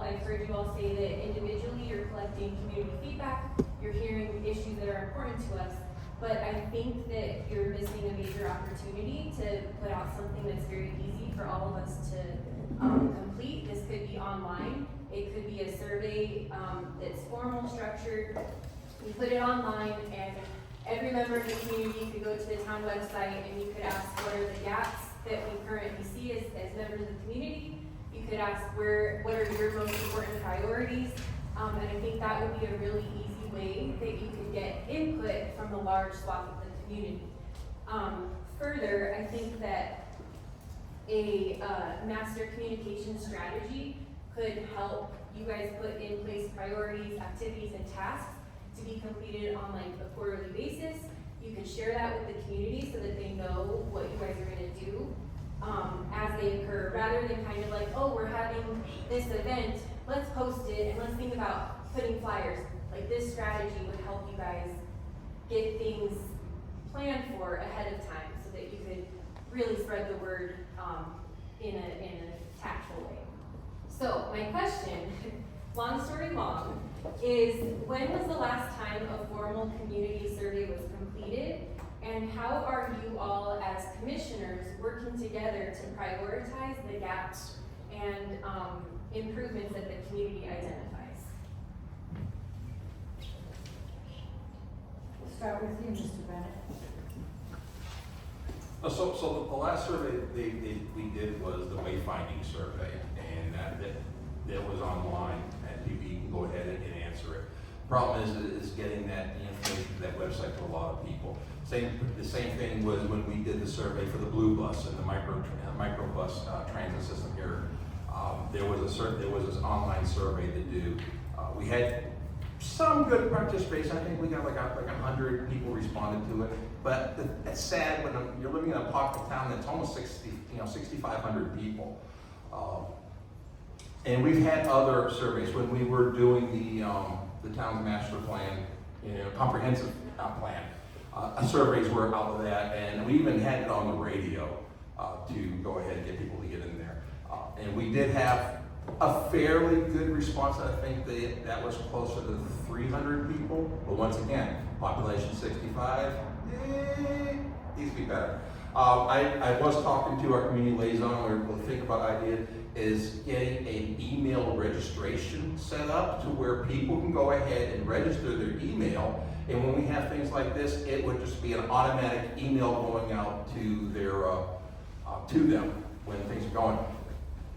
I've heard you all say that individually you're collecting community feedback, you're hearing issues that are important to us, but I think that you're missing a major opportunity to put out something that's very easy for all of us to complete. This could be online, it could be a survey that's formal, structured. We put it online and every member of the community could go to the town website and you could ask what are the gaps that we currently see as members of the community. You could ask what are your most important priorities, and I think that would be a really easy way that you could get input from the large swath of the community. Further, I think that a master communication strategy could help you guys put in place priorities, activities, and tasks to be completed on like a quarterly basis. You can share that with the community so that they know what you guys are going to do as they occur, rather than kind of like, oh, we're having this event, let's post it and let's think about putting flyers. Like this strategy would help you guys get things planned for ahead of time so that you could really spread the word in a tactful way. So my question, long story long, is when was the last time a formal community survey was completed? And how are you all as commissioners working together to prioritize the gaps and improvements that the community identifies? We'll start with you, Mr. Bennett. So the last survey we did was the wayfinding survey, and that was online, and you can go ahead and answer it. Problem is getting that information to that website to a lot of people. The same thing was when we did the survey for the blue bus and the microbus transit system here. There was this online survey to do. We had some good participation. I think we got like 100 people responded to it. But it's sad when you're living in a pocket town that's almost 6,500 people. And we've had other surveys when we were doing the town's master plan, comprehensive plan. Surveys were out of that, and we even had it on the radio to go ahead and get people to get in there. And we did have a fairly good response. I think that was closer to 300 people. But once again, population 65, needs to be better. I was talking to our community liaison. We'll think about idea is getting an email registration set up to where people can go ahead and register their email. And when we have things like this, it would just be an automatic email going out to to them when things are going.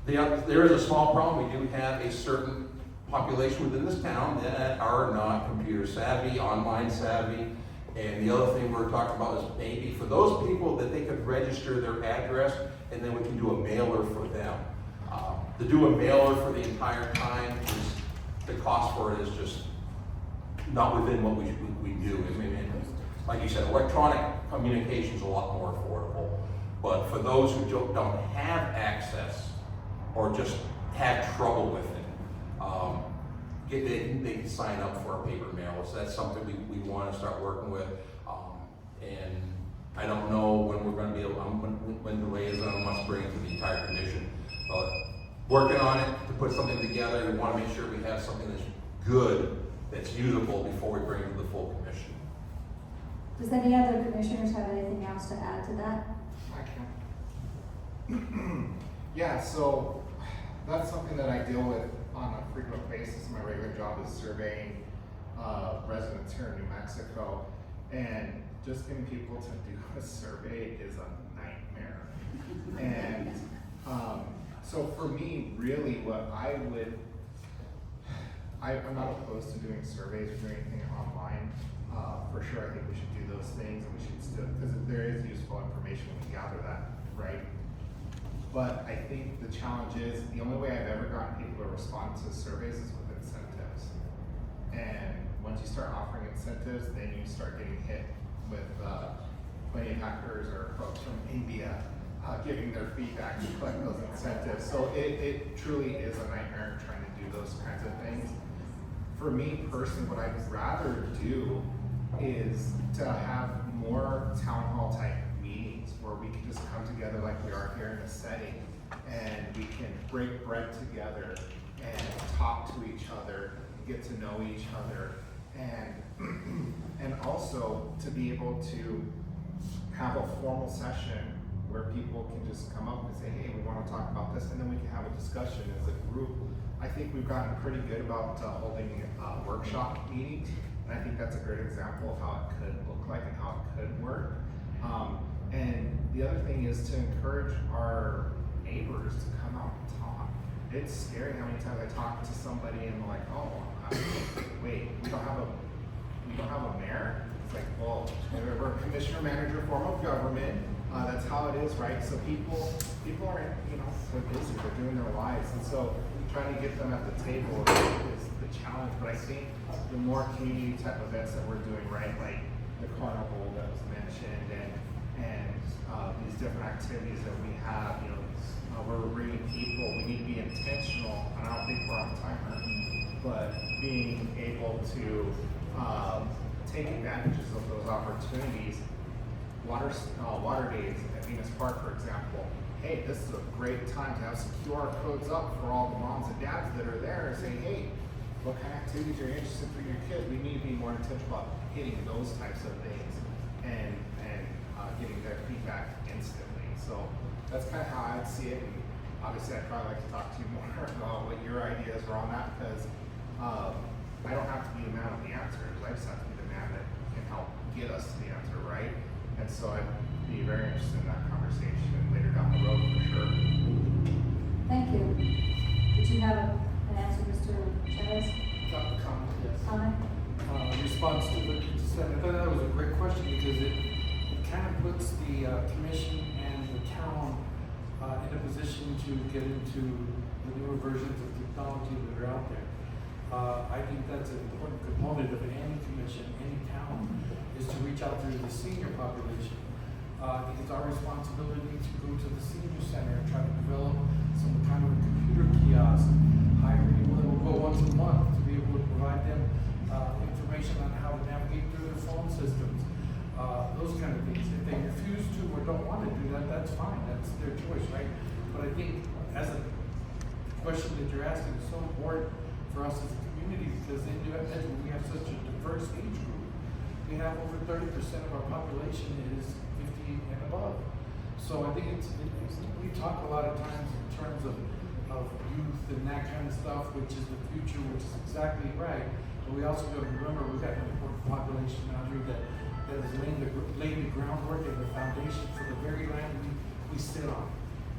There is a small problem. We do have a certain population within this town that are not computer savvy, online savvy. And the other thing we're talking about is maybe for those people that they could register their address, and then we can do a mailer for them. To do a mailer for the entire time, the cost for it is just not within what we do. I mean, like you said, electronic communication is a lot more affordable. But for those who don't have access or just have trouble with it, they can sign up for a paper mail. So that's something we want to start working with. And I don't know when we're going to be able, when the liaison wants to bring it to the entire commission. But working on it to put something together, we want to make sure we have something that's good, that's usable before we bring it to the full commission. Does any other commissioners have anything else to add to that? I can. Yeah, so that's something that I deal with on a frequent basis. My regular job is surveying residents here in New Mexico, and just getting people to do a survey is a nightmare. And so for me, really what I'm not opposed to doing surveys or doing anything online. For sure, I think we should do those things, and we should still, because there is useful information when we gather that, right? But I think the challenge is, the only way I've ever gotten people to respond to surveys is with incentives. And once you start offering incentives, then you start getting hit with plenty of hackers or folks from India giving their feedback to collect those incentives. So it truly is a nightmare trying to do those kinds of things. For me personally, what I'd rather do is to have more town hall type meetings where we can just come together like we are here in a setting, and we can break bread together and talk to each other, get to know each other, and also to be able to have a formal session where people can just come up and say, hey, we want to talk about this, and then we can have a discussion as a group. I think we've gotten pretty good about holding workshop meetings, and I think that's a great example of how it could look like and how it could work. And the other thing is to encourage our neighbors to come out and talk. It's scary how many times I talk to somebody and they're like, oh, wait, we don't have a mayor? It's like, well, we're a commissioner manager form of government. That's how it is, right? So people are, they're busy, they're doing their lives. And so trying to get them at the table is the challenge. But I think the more community type events that we're doing, right? Like the carnival that was mentioned, and these different activities that we have, where we're bringing people, we need to be intentional, and I don't think we're on timer, but being able to take advantages of those opportunities. Water days at Venus Park, for example. Hey, this is a great time to have some QR codes up for all the moms and dads that are there and say, hey, what kind of activities are you interested for your kid? We need to be more intentional about hitting those types of things and getting their feedback instantly. So that's kind of how I'd see it. And obviously, I'd probably like to talk to you more about what your ideas were on that, because I don't have to be the man with the answers. I just have to be the man that can help get us to the answer, right? And so I'd be very interested in that conversation later down the road for sure. Thank you. Did you have an answer, Mr. Chavez? Comment, yes. Comment? Response to what you just said, I thought that was a great question because it kind of puts the commission and the town in a position to get into the newer versions of technology that are out there. I think that's an important component of any commission, any town, is to reach out to the senior population. I think it's our responsibility to go to the senior center and try to develop some kind of a computer kiosk, hire people that will go once a month to be able to provide them information on how to navigate through their phone systems, those kind of things. If they refuse to or don't want to do that, that's fine. That's their choice, right? But I think as a question that you're asking is so important for us as a community, because in New Edgewood we have such a diverse age group. We have over 30% of our population is 50 and above. So I think we talk a lot of times in terms of youth and that kind of stuff, which is the future, which is exactly right. But we also got to remember we've got an important population out here that is laying the groundwork and the foundation for the very land we sit on.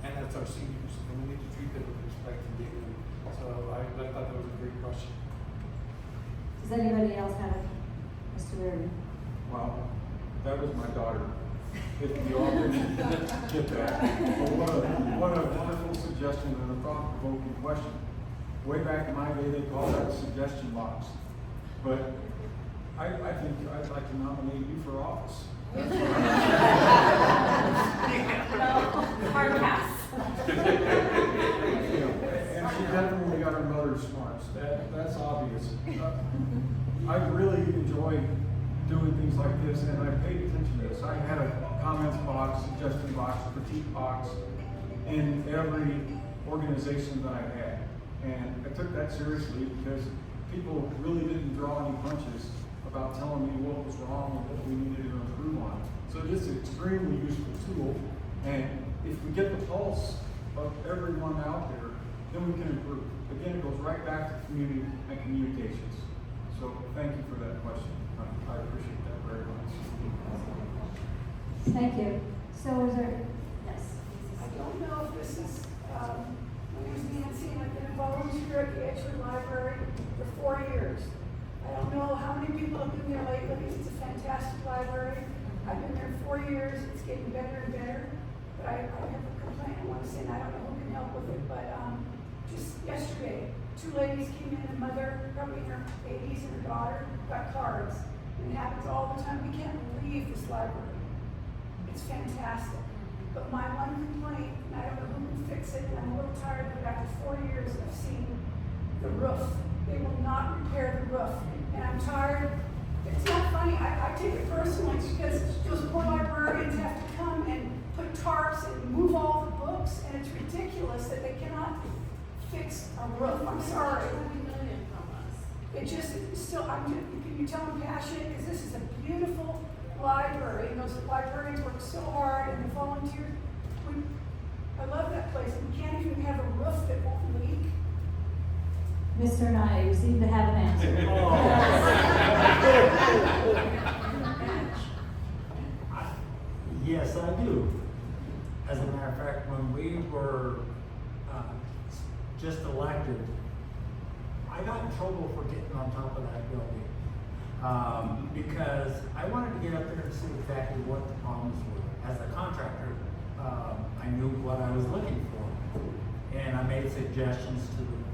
And that's our seniors. And we need to treat them with respect and dignity. So I thought that was a great question. Does anybody else have it? Mr. Reardon? Wow, that was my daughter. If you all didn't get that. Well, what a wonderful suggestion and a thought-provoking question. Way back in my day, they called that a suggestion box. But I think I'd like to nominate you for office. Hard pass. And she definitely got her mother's smarts. That's obvious. I really enjoy doing things like this, and I paid attention to this. I had a comments box, suggestion box, critique box in every organization that I had. And I took that seriously because people really didn't draw any punches about telling me what was wrong and what we needed to improve on. So it is an extremely useful tool, and if we get the pulse of everyone out there, then we can improve. Again, it goes right back to community and communications. So thank you for that question. I appreciate that very much. Thank you. So is there, yes? I don't know if this is, my name is Nancy, and I've been a volunteer at the Edgewood Library for 4 years. I don't know how many people have been there lately. It's a fantastic library. I've been there 4 years. It's getting better and better. But I have a complaint I want to say, and I don't know who can help with it, but just yesterday, 2 ladies came in, a mother, probably in her 80s, and her daughter, got cards. And it happens all the time. We can't leave this library. It's fantastic. But my one complaint, and I don't know who can fix it, and I'm a little tired, but after 4 years of seeing the roof, they will not repair the roof. And I'm tired. It's not funny. I take it personally because those poor librarians have to come and put tarps and move all the books, and it's ridiculous that they cannot fix a roof. I'm sorry. $20 million from us. It just still, can you tell I'm passionate? Because this is a beautiful library, and those librarians work so hard, and the volunteers. I love that place. We can't even have a roof that won't leak. Mr. and I seem to have an answer. Yes, I do. As a matter of fact, when we were just elected, I got in trouble for getting on top of that building because I wanted to get up there and see exactly what the problems were. As a contractor, I knew what I was looking for, and I made suggestions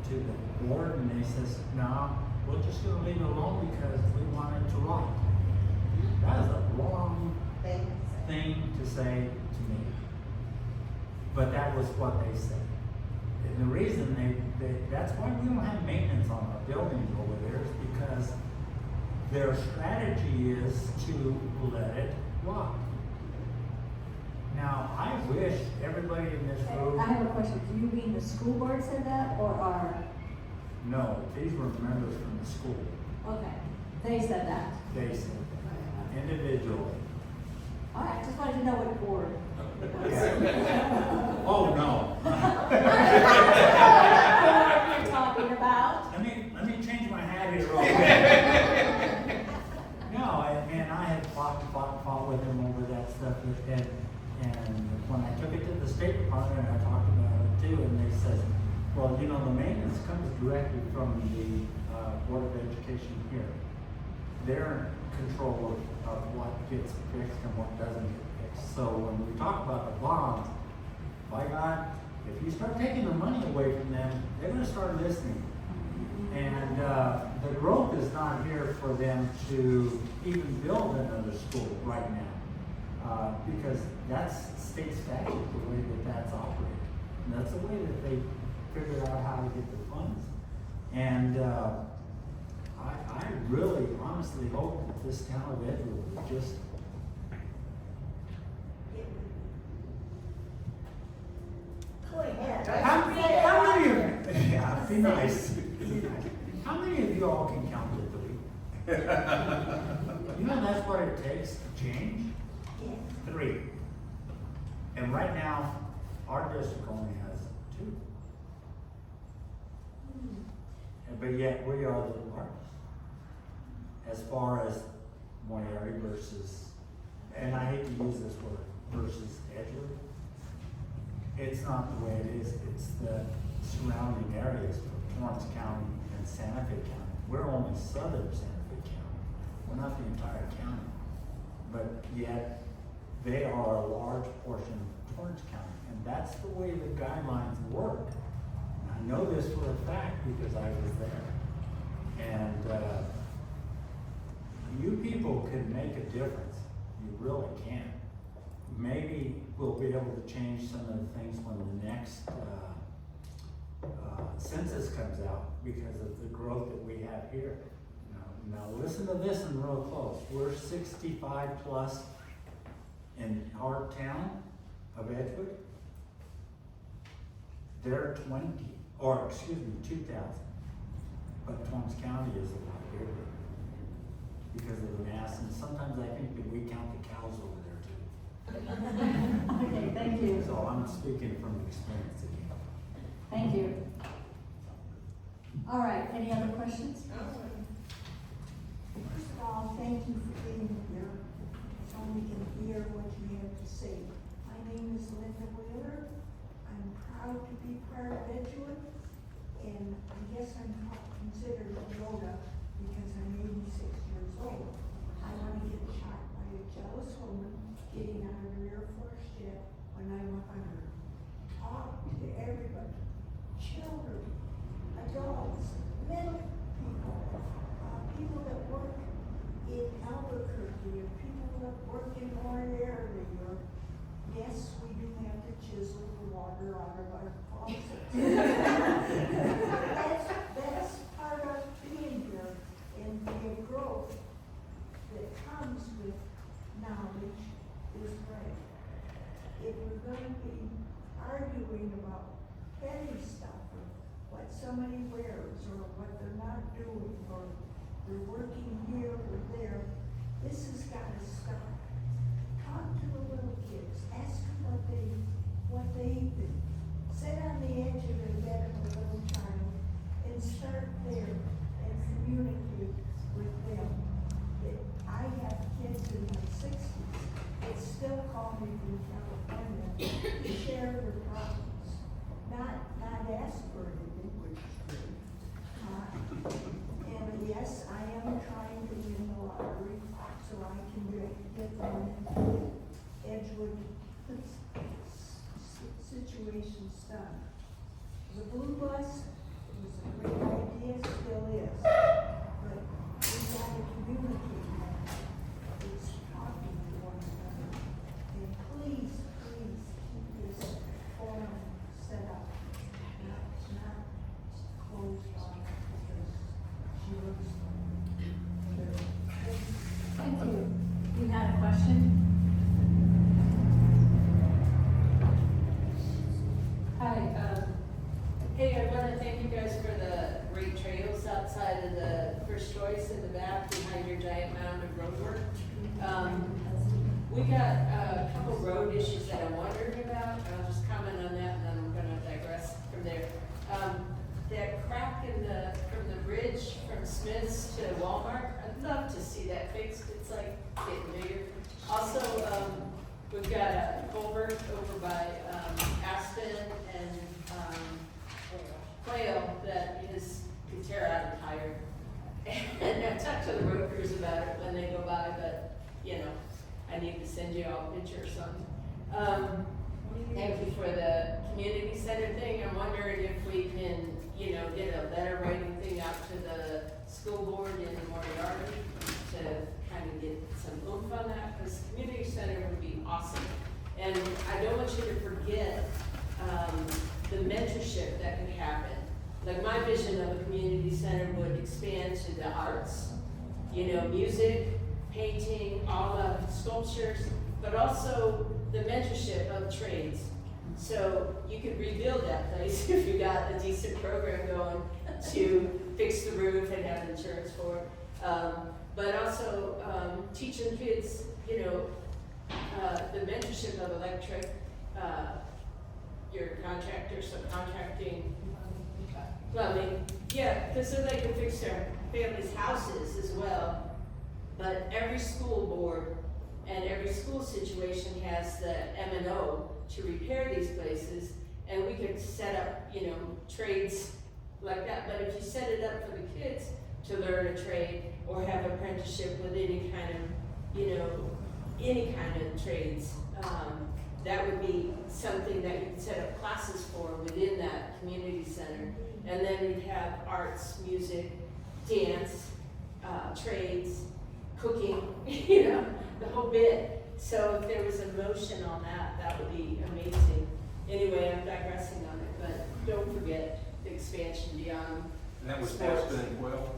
to the board, and they says, "No, we're just going to leave it alone because we want it to rot." That is a wrong thing to say to me, but that was what they said. And the reason that's why we don't have maintenance on our buildings over there is because their strategy is to let it rot. Now, I wish everybody in this room. I have a question. Do you mean the school board said that or our, No, these were members from the school. okay, they said that. They said that, individually. All right, just wanted to know what board. Oh, no. What you're talking about. Let me change my hat here real quick. No, I had fought with him over that stuff, and when I took it to the State Department, I talked about it too, and they said, well, you know, the maintenance comes directly from the Board of Education here. They're in control of what gets fixed and what doesn't get fixed. So when we talk about the bonds, by God, if you start taking the money away from them, they're gonna start listening. And the growth is not here for them to even build another school right now. Because that's state statute, the way that that's operated. And that's the way that they figured out how to get the funds. And I really honestly hope that this town of Edgewood would just Go ahead. how many of you, yeah, be nice. Be nice. How many of you all can count to 3? You know that's what it takes to change? 3. And right now, our district only has 2. But yet we are the largest. As far as Moyari versus, and I hate to use this word, versus Edgewood. It's not the way it is, it's the surrounding areas of Torrance County and Santa Fe County. We're only southern Santa Fe County. We're not the entire county. But yet, they are a large portion of Torrance County. And that's the way the guidelines work. And I know this for a fact because I was there. And you people can make a difference. You really can. Maybe we'll be able to change some of the things when the next census comes out because of the growth that we have here. Now listen to this and real close. We're 65 plus in our town of Edgewood. They're 20, or excuse me, 2,000. But Torrance County is a lot bigger because of the mass, and sometimes I think that we count the cows over there too. Okay, thank you. So I'm speaking from experience again. Thank you. All right, any other questions? First of all, thank you for being here, so we can hear what you have to say. My name is Linda Wheeler. I'm proud to be part of Edgewood, and I guess I'm considered a Yoda because I'm 86 years old. I want to get shot by a jealous woman getting on an Air Force jet when I'm 100. Talk to everybody, children, adults, middle people, people that work in Albuquerque, or people that work in Moyari, or yes, we do have to chisel the water out of our faucets. That's part of being here, and the growth that comes with knowledge is great. If we're going to be arguing about petty stuff, or what somebody wears, or what they're not doing, or they're working here or there, this has got to stop. Talk to the little kids, ask them what they do. Sit on the edge of the bed of a little child and start there and communicate with them. I have kids in my 60s that still call me from California to share their problems. Not ask for anything, which is great. And yes, I am trying to win the lottery so I can get them Edgewood situations done. The blue bus was a great idea, still is, but we gotta communicate that. It's talking to one another. And please keep this forum set up, not closed off because she looks guys for the great trails outside of the First Choice in the back behind your giant mound of road work. We got a couple road issues that I'm wondering about. I'll just comment on that and then I'm gonna digress from there. That crack in from the bridge from Smith's to Walmart, I'd love to see that fixed. It's like getting bigger. Also, we've got a culvert over by, Aspen and, Quail that could tear out a tire. And I've talked to the road crews about it when they go by, but, you know, I need to send you all a picture or something. Thank you for the community center thing. I'm wondering if we can, get a letter writing thing out to the school board in Moriarty to kind of get some oomph on that, because community center would be awesome. And I don't want you to forget, the mentorship that could happen. Like my vision of a community center would expand to the arts, music, painting, all of sculptures, but also the mentorship of trades. So you could rebuild that place if you got a decent program going to fix the roof and have insurance for it. But also teaching kids, the mentorship of electric, your contractor, subcontracting, plumbing. Yeah, because so they can fix their families' houses as well. But every school board and every school situation has the M&O to repair these places, and we could set up, trades like that. But if you set it up for the kids to learn a trade or have apprenticeship with any kind of, any kind of trades, that would be something that you could set up classes for within that community center. And then we'd have arts, music, dance, trades, cooking, the whole bit. So if there was a motion on that, that would be amazing. Anyway, I'm digressing on it, but don't forget the expansion beyond. And that was sports. Aspen and Quail?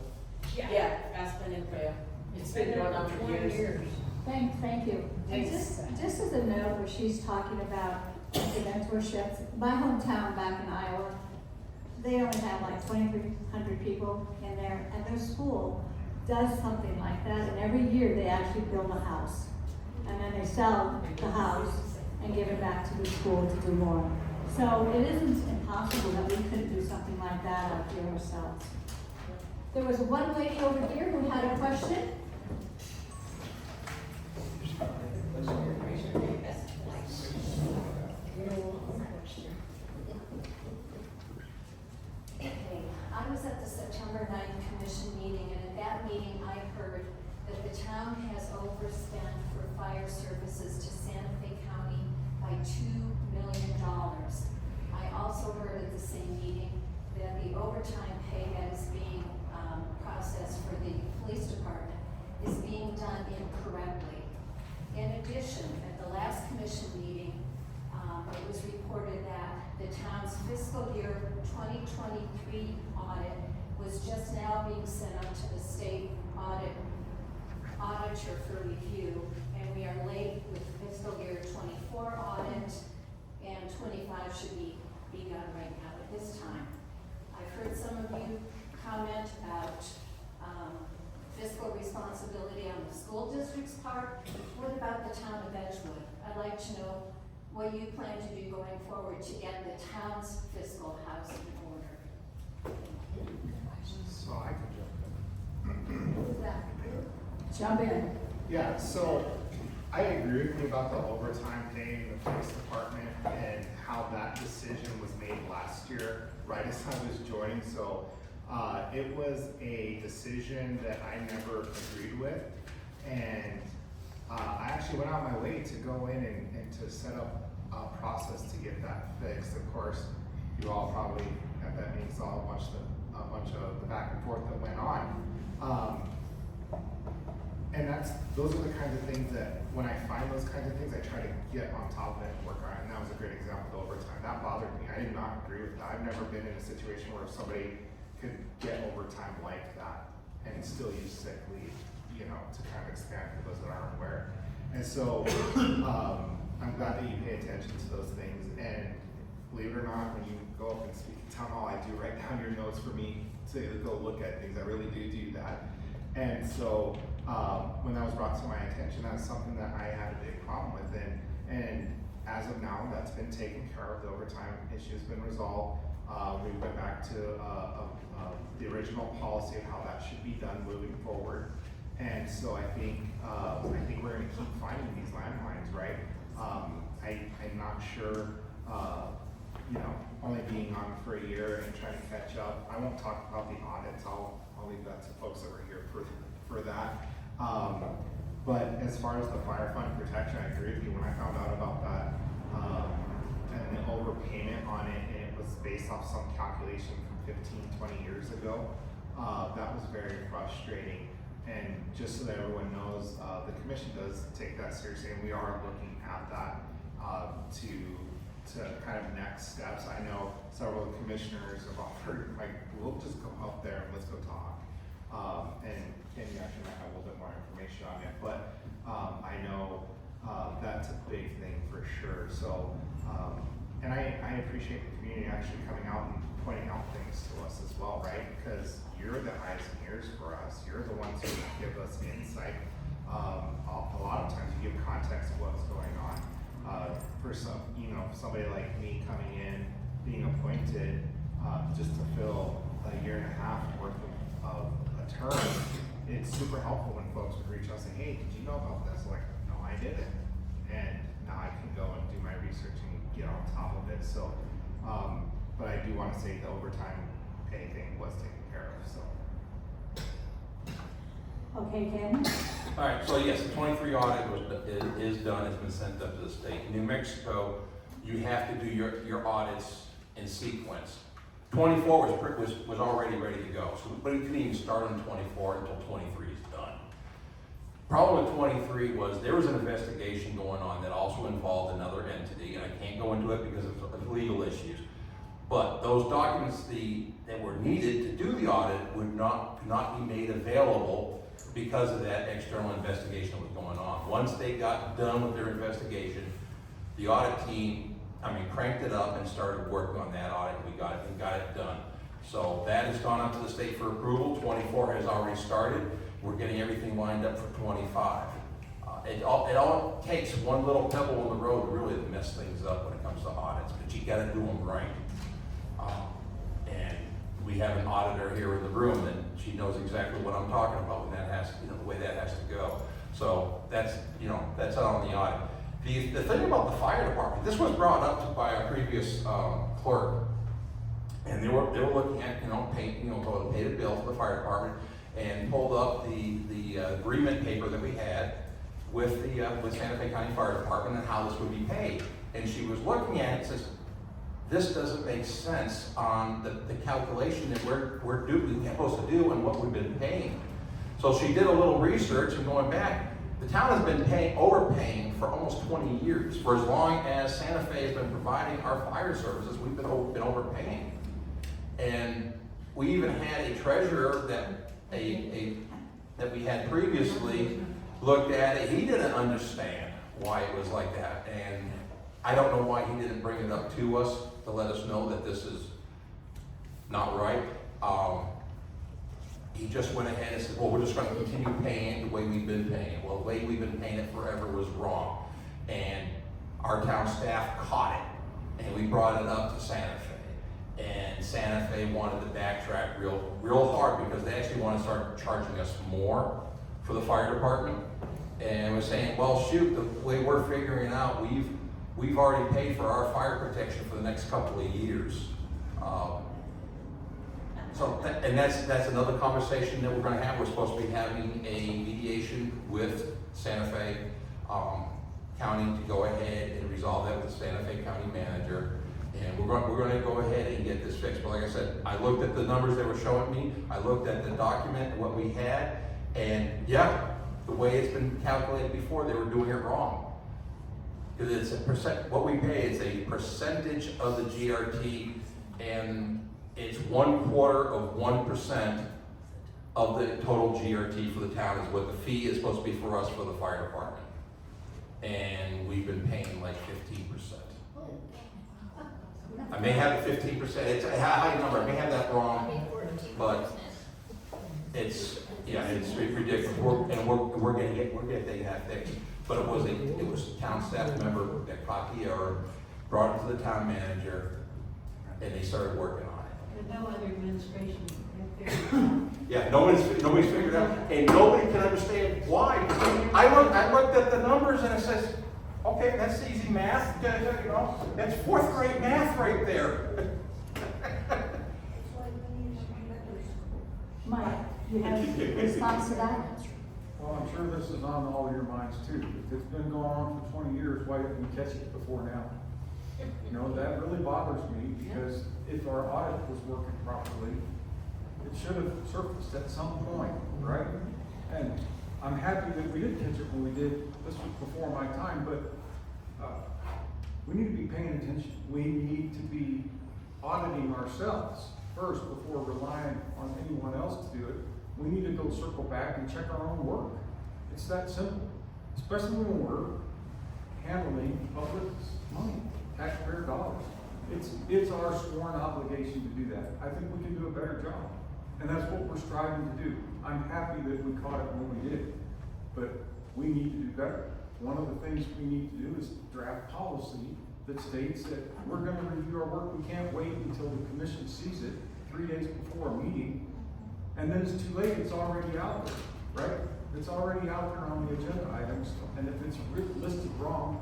Yeah, Aspen and Quail. It's been going on for years. Thank you. And just as a note, where she's talking about the mentorships, my hometown back in Iowa, they only have like 2,300 people in there, and their school does something like that, and every year they actually build a house. And then they sell the house and give it back to the school to do more. So it isn't impossible that we couldn't do something like that out here ourselves. There was one lady over here who had a question. I was at the September 9th commission meeting, and at that meeting I heard that the town has overspent for fire services to Santa Fe County by $2 million. I also heard at the same meeting that the overtime pay that is being processed for the police department is being done incorrectly. In addition, at the last commission meeting, it was reported that the town's fiscal year 2023 audit was just now being sent up to the state auditor for review, and we are late with fiscal year 24 audit, and 25 should be done right now at this time. I've heard some of you comment about fiscal responsibility on the school district's part. What about the town of Edgewood? I'd like to know what you plan to do going forward to get the town's fiscal house in order. So I can jump in. Who's that? Jump in. Yeah, so I agree with you about the overtime pay in the police department and how that decision was made last year, right as I was joining. So it was a decision that I never agreed with, and I actually went out of my way to go in and to set up a process to get that fixed. Of course, you all probably at that meeting saw a bunch of the back and forth that went on. And those are the kinds of things that when I find those kinds of things, I try to get on top of it and work on it. And that was a great example of overtime. That bothered me. I did not agree with that. I've never been in a situation where somebody could get overtime like that and still use sick leave, to kind of expand for those that aren't aware. And so I'm glad that you pay attention to those things. And believe it or not, when you go up and speak at town hall, I do write down your notes for me to go look at things. I really do that. And so, when that was brought to my attention, that's something that I had a big problem with. And as of now, that's been taken care of. The overtime issue's been resolved. We went back to the original policy of how that should be done moving forward. And so I think we're gonna keep finding these landmines, right? I'm not sure, only being on for a year and trying to catch up. I won't talk about the audits. I'll leave that to folks that were here for that. But as far as the fire fund protection, I agree with you. When I found out about that, and the overpayment on it, and it was based off some calculation from 15, 20 years ago, that was very frustrating. And just so that everyone knows, the commission does take that seriously, and we are looking at that to kind of next steps. I know several commissioners have offered, like, we'll just go up there and let's go talk. And Kenny actually might have a little bit more information on it, but I know that's a big thing for sure. So, and I appreciate the community actually coming out and pointing out things to us as well, right? Because you're the eyes and ears for us. You're the ones who give us insight. A lot of times you give context of what's going on. For somebody like me coming in, being appointed just to fill a year and a half worth of a term, it's super helpful when folks would reach out and say, hey, did you know about this? Like, no, I didn't. And now I can go and do my research and get on top of it. So, but I do want to say the overtime pay thing was taken care of, so. Okay, Ken? All right, so yes, the 23 audit is done, it's been sent up to the state. In New Mexico, you have to do your audits in sequence. 24 was already ready to go, so we couldn't even start on 24 until 23 is done. Problem with 23 was there was an investigation going on that also involved another entity, and I can't go into it because of legal issues. But those documents that were needed to do the audit could not be made available because of that external investigation that was going on. Once they got done with their investigation, the audit team, cranked it up and started working on that audit. We got it done. So that has gone up to the state for approval. 24 has already started. We're getting everything lined up for 25. It all takes one little pebble in the road really to mess things up when it comes to audits, but you gotta do them right. And we have an auditor here in the room, and she knows exactly what I'm talking about when that has, the way that has to go. So that's on the audit. The thing about the fire department, this was brought up by a previous clerk, and they were looking at pay the bill for the fire department, and pulled up the agreement paper that we had with Santa Fe County Fire Department and how this would be paid. And she was looking at it and says, this doesn't make sense on the calculation that we're supposed to do and what we've been paying. So she did a little research, and going back, the town has been overpaying for almost 20 years. For as long as Santa Fe has been providing our fire services, we've been overpaying. And we even had a treasurer that we had previously looked at it. He didn't understand why it was like that. And I don't know why he didn't bring it up to us to let us know that this is not right. He just went ahead and said, well, we're just going to continue paying it the way we've been paying it. Well, the way we've been paying it forever was wrong. And our town staff caught it, and we brought it up to Santa Fe. And Santa Fe wanted to backtrack real hard because they actually want to start charging us more for the fire department. And we're saying, well, shoot, the way we're figuring it out, we've already paid for our fire protection for the next couple of years. And that's another conversation that we're going to have. We're supposed to be having a mediation with Santa Fe County to go ahead and resolve that with the Santa Fe County manager. And we're going to go ahead and get this fixed. But like I said, I looked at the numbers they were showing me. I looked at the document and what we had. And yeah, the way it's been calculated before, they were doing it wrong. Because it's a percent, what we pay is a percentage of the GRT, and it's 1/4% of the total GRT for the town is what the fee is supposed to be for us for the fire department. And we've been paying like 15%. I may have 15%, it's a high number, I may have that wrong, but it's, yeah, it's ridiculous. We're gonna get that fixed. But it was a town staff member that caught the error, brought it to the town manager, and they started working on it. There's no other administration. Yeah, nobody's figured it out, and nobody can understand why. I looked at the numbers and it says, okay, that's easy math, you know, that's 4th grade math right there. Mike, you have a response to that? Well, I'm sure this is on all your minds too. If it's been going on for 20 years, why didn't we catch it before now? You know, that really bothers me because if our audit was working properly, it should have surfaced at some point, right? And I'm happy that we did catch it when we did. This was before my time, but we need to be paying attention. We need to be auditing ourselves first before relying on anyone else to do it. We need to go circle back and check our own work. It's that simple, especially when we're handling public money, taxpayer dollars. It's our sworn obligation to do that. I think we can do a better job. And that's what we're striving to do. I'm happy that we caught it when we did, but we need to do better. One of the things we need to do is draft policy that states that we're gonna review our work. We can't wait until the commission sees it 3 days before a meeting, and then it's too late, it's already out there, right? It's already out there on the agenda items, and if it's listed wrong,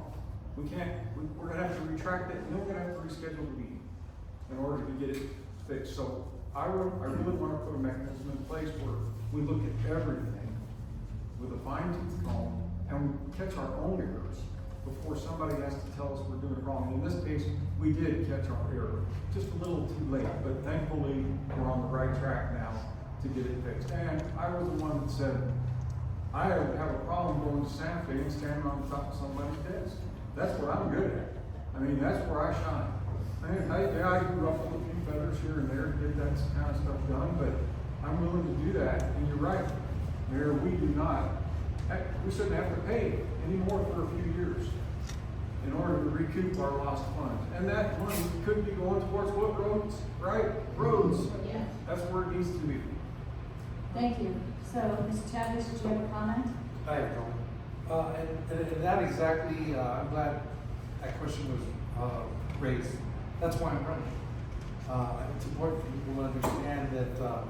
we're gonna have to retract it, and then we're gonna have to reschedule the meeting in order to get it fixed. So I really wanna put a mechanism in place where we look at everything with a fine tooth comb, and we catch our own errors before somebody has to tell us we're doing it wrong. In this case, we did catch our error, just a little too late, but thankfully, we're on the right track now to get it fixed. And I was the one that said, I have a problem going to Santa Fe and standing on top of somebody's desk. That's what I'm good at. I mean, that's where I shine. And I grew up with a few feathers here and there to get that kind of stuff done, but I'm willing to do that, and you're right. Mayor, we shouldn't have to pay anymore for a few years in order to recoup our lost funds. And that money could be going towards what roads, right? Roads. Yeah. That's where it needs to be. Thank you. So, Mr. Chavez, did you have a comment? I have no. And that exactly, I'm glad that question was raised. That's why I'm running. It's important for people to understand that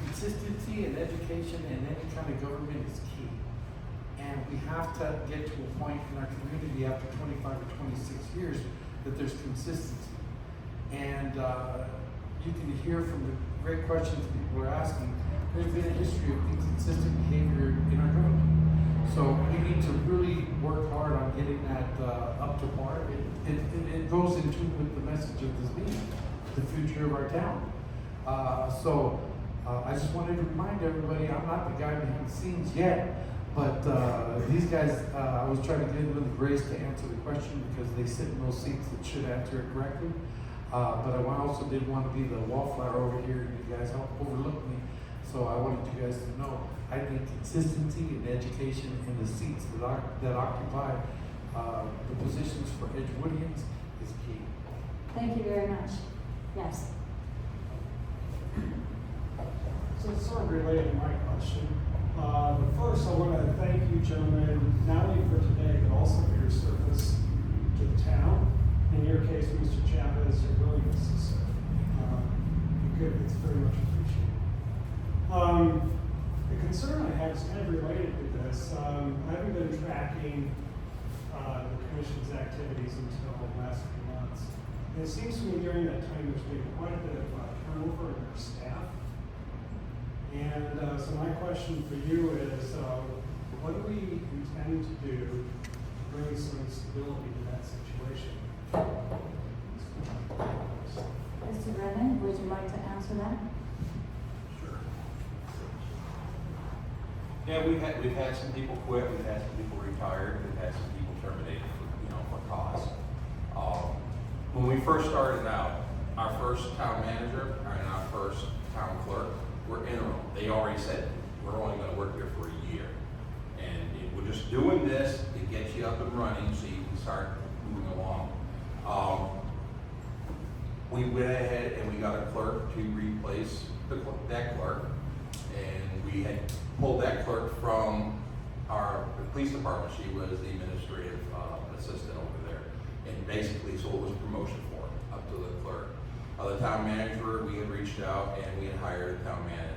consistency in education and any kind of government is key. And we have to get to a point in our community after 25 or 26 years that there's consistency. And you can hear from the great questions people are asking, there's been a history of inconsistent behavior in our government. So we need to really work hard on getting that up to par. It goes into with the message of this meeting, the future of our town. I just wanted to remind everybody, I'm not the guy behind the scenes yet, but these guys, I was trying to give them the grace to answer the question because they sit in those seats that should answer it correctly. But I also did want to be the wallflower over here, and you guys help overlook me. So I wanted you guys to know, I think consistency in education and the seats that occupy the positions for Edgewoodians is key. Thank you very much. Yes. So it's sort of related to my question. But first, I want to thank you, gentlemen, not only for today, but also for your service to the town. In your case, Mr. Chavez, your willingness to serve. It's very much appreciated. The concern I have is kind of related to this. I haven't been tracking the commission's activities until the last few months. And it seems to me during that time there's been quite a bit of turnover in our staff. And so my question for you is, what do we intend to do to bring some stability to that situation? Mr. Brennan, would you like to answer that? Sure. Yeah, we've had some people quit, we've had some people retired, we've had some people terminated for cause. When we first started out, our first town manager and our first town clerk were interim. They already said, we're only gonna work here for a year. And we're just doing this to get you up and running so you can start moving along. we went ahead and we got a clerk to replace that clerk. And we had pulled that clerk from our police department. She was the administrative assistant over there. And basically, so it was a promotion for her, up to the clerk. The town manager, we had reached out and we had hired a town manager.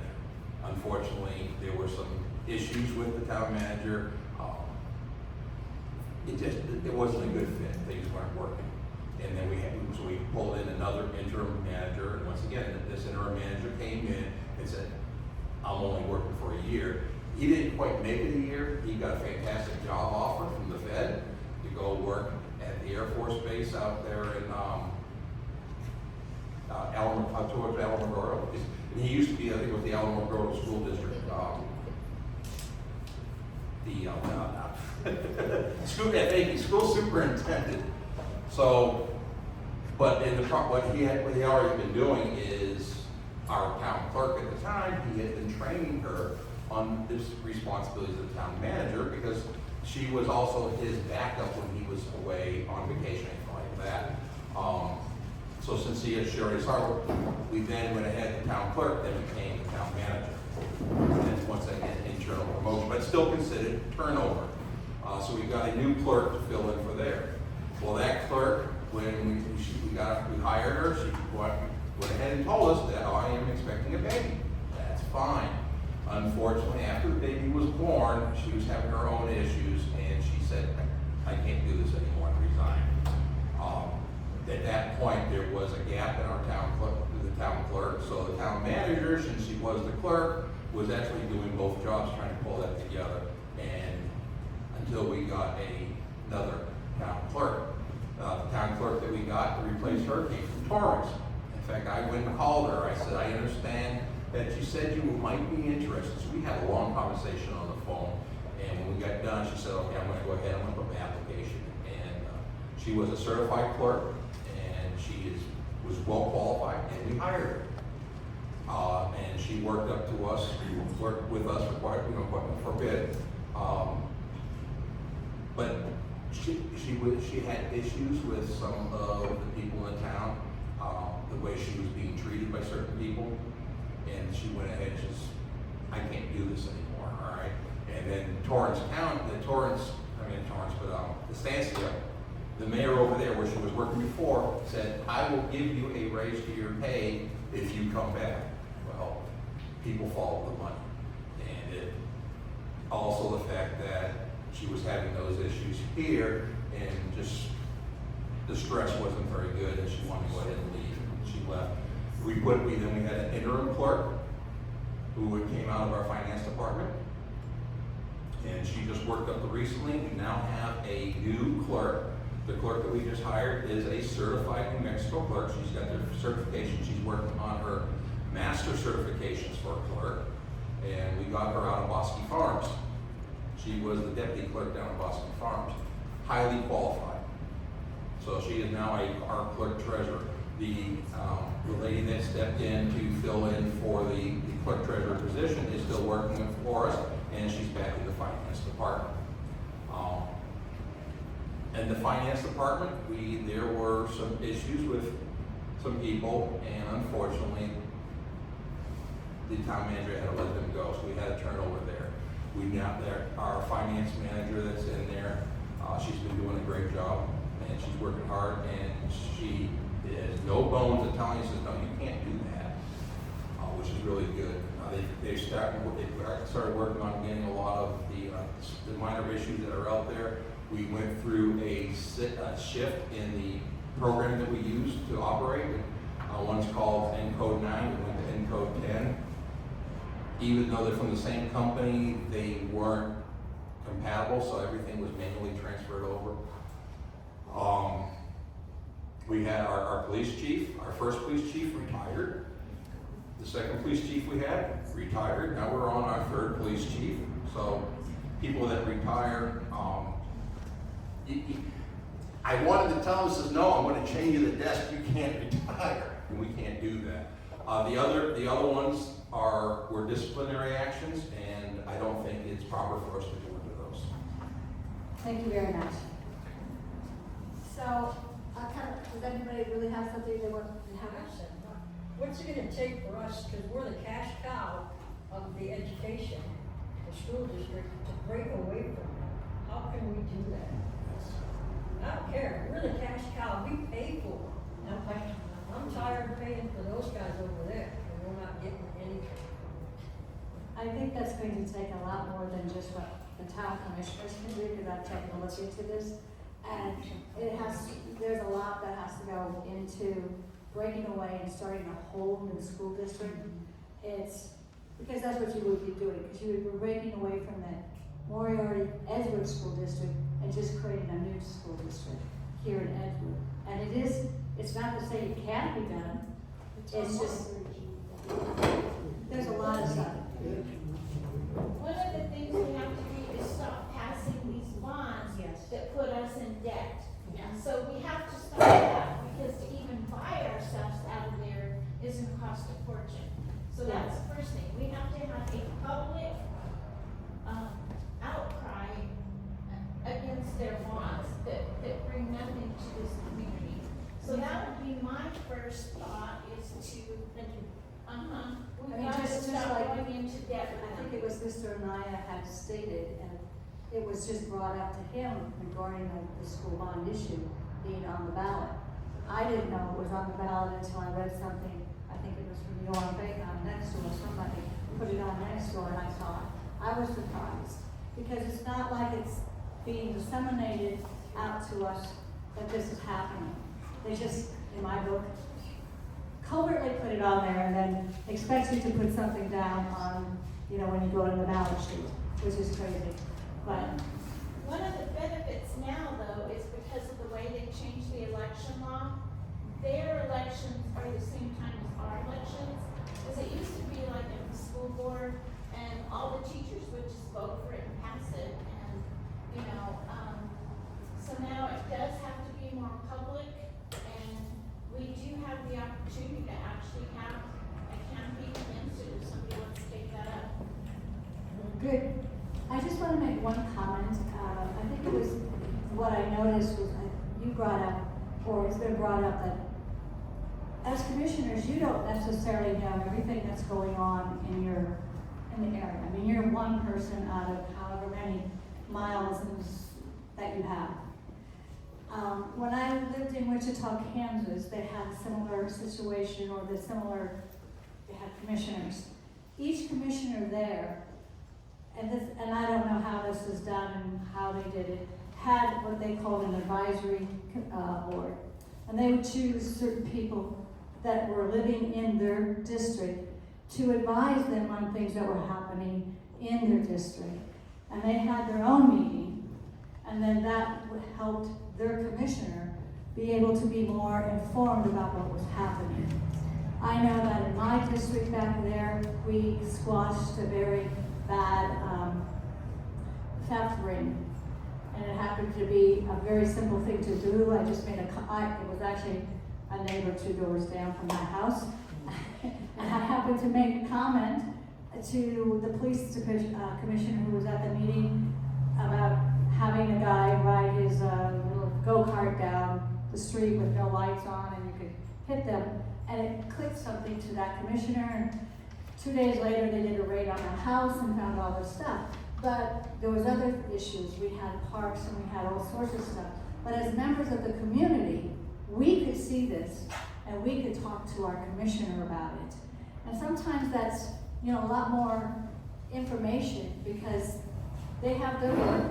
Unfortunately, there were some issues with the town manager. It wasn't a good fit. Things weren't working. And then so we pulled in another interim manager. And once again, this interim manager came in and said, I'm only working for a year. He didn't quite make it a year. He got a fantastic job offer from the Fed to go work at the Air Force Base out there in towards Alamogordo. And he used to be, I think it was the Alamogordo School District. School superintendent. So, but what he had already been doing is our town clerk at the time, he had been training her on this responsibilities of the town manager because she was also his backup when he was away on vacation and like that. So since he had already started, we then went ahead, the town clerk then became the town manager. And then once again, internal promotion, but still considered turnover. So we got a new clerk to fill in for there. Well, that clerk, when we hired her, she went ahead and told us that I am expecting a baby. That's fine. Unfortunately, after the baby was born, she was having her own issues, and she said, I can't do this anymore, and resigned. At that point, there was a gap in our town clerk, so the town manager, since she was the clerk, was actually doing both jobs, trying to pull that together, and until we got another town clerk. The town clerk that we got to replace her came from Torrance. In fact, I went and called her. I said, I understand that you said you might be interested. So we had a long conversation on the phone. And when we got done, she said, okay, I'm going to go ahead. I'm going to put my application. And she was a certified clerk, and she was well qualified, and we hired her. And she worked up to us, worked with us for quite a bit. But she had issues with some of the people in town, the way she was being treated by certain people, and she went ahead and just, I can't do this anymore, all right? And then the Stancia, the mayor over there where she was working before, said, I will give you a raise to your pay if you come back. Well, people follow the money. And it also the fact that she was having those issues here, and just the stress wasn't very good, and she wanted to go ahead and leave. She left. Then we had an interim clerk who came out of our finance department, and she just worked up recently. We now have a new clerk. The clerk that we just hired is a certified New Mexico clerk. She's got their certification. She's working on her master certifications for a clerk, and we got her out of Bosque Farms. She was the deputy clerk down at Bosque Farms, highly qualified. So she is now our clerk treasurer. The lady that stepped in to fill in for the clerk treasurer position is still working for us, and she's back in the finance department. In the finance department, there were some issues with some people, and unfortunately, the town manager had to let them go, so we had a turnover there. Our finance manager that's in there, she's been doing a great job, and she's working hard, and she has no bones of telling us, no, you can't do that, which is really good. They started working on getting a lot of the minor issues that are out there. We went through a shift in the program that we use to operate. One's called Encode 9, we went to Encode 10. Even though they're from the same company, they weren't compatible, so everything was manually transferred over. We had our police chief, our first police chief retired. The second police chief we had retired. Now we're on our third police chief. So people that retire, I wanted to tell them, says, no, I'm going to chain you to the desk. You can't retire, and we can't do that. The other ones were disciplinary actions, and I don't think it's proper for us to go into those. Thank you very much. So, Does anybody really have something they want to have? What's it gonna take for us, because we're the cash cow of the education, the school district, to break away from it? How can we do that? I don't care, we're the cash cow, we pay for them. I'm tired of paying for those guys over there, and we're not getting anything. I think that's going to take a lot more than just what the town commissioners can do, because I've taken a look into this. And there's a lot that has to go into breaking away and starting a whole new school district. It's, because that's what you would be doing, because you would be breaking away from the Moriarty Edgewood School District and just creating a new school district here in Edgewood. And it's not to say it can't be done, it's just, there's a lot of stuff. One of the things we have to do is stop passing these bonds that put us in debt. So we have to stop that, because to even buy ourselves out of there is going to cost a fortune. So that's the first thing. We have to have a public outcry against their bonds that bring nothing to this community. So that would be my first thought, is to, we've got to stop going into debt. I think it was Mr. Anaya had stated, and it was just brought up to him regarding the school bond issue being on the ballot. I didn't know it was on the ballot until I read something, I think it was from the next door, somebody put it on next door, and I saw it. I was surprised, because it's not like it's being disseminated out to us that this is happening. They just, in my book, covertly put it on there and then expect you to put something down on, when you go to the ballot sheet, which is crazy. But one of the benefits now, though, is because of the way they changed the election law. Their elections are the same time as our elections, because it used to be like at the school board, and all the teachers would just vote for it and pass it, and so now it does have to be more public, and we do have the opportunity to actually have a campaign against it if somebody wants to take that up. good. I just want to make one comment. I think it was what I noticed was you brought up, or it's been brought up, that as commissioners, you don't necessarily know everything that's going on in the area. I mean, you're one person out of however many miles that you have. When I lived in Wichita, Kansas, they had a similar situation, or they had commissioners. Each commissioner there, and I don't know how this is done and how they did it, had what they called an advisory board. And they would choose certain people that were living in their district to advise them on things that were happening in their district. And they had their own meeting, and then that helped their commissioner be able to be more informed about what was happening. I know that in my district back there, we squashed a very bad theft ring. And it happened to be a very simple thing to do. I just made it was actually a neighbor 2 doors down from my house. And I happened to make a comment to the police commissioner who was at the meeting about having a guy ride his little go-kart down the street with no lights on, and you could hit them. And it clicked something to that commissioner, and 2 days later they did a raid on the house and found all this stuff. But there was other issues. We had parks and we had all sorts of stuff. But as members of the community, we could see this and we could talk to our commissioner about it. And sometimes that's, a lot more information, because they have their work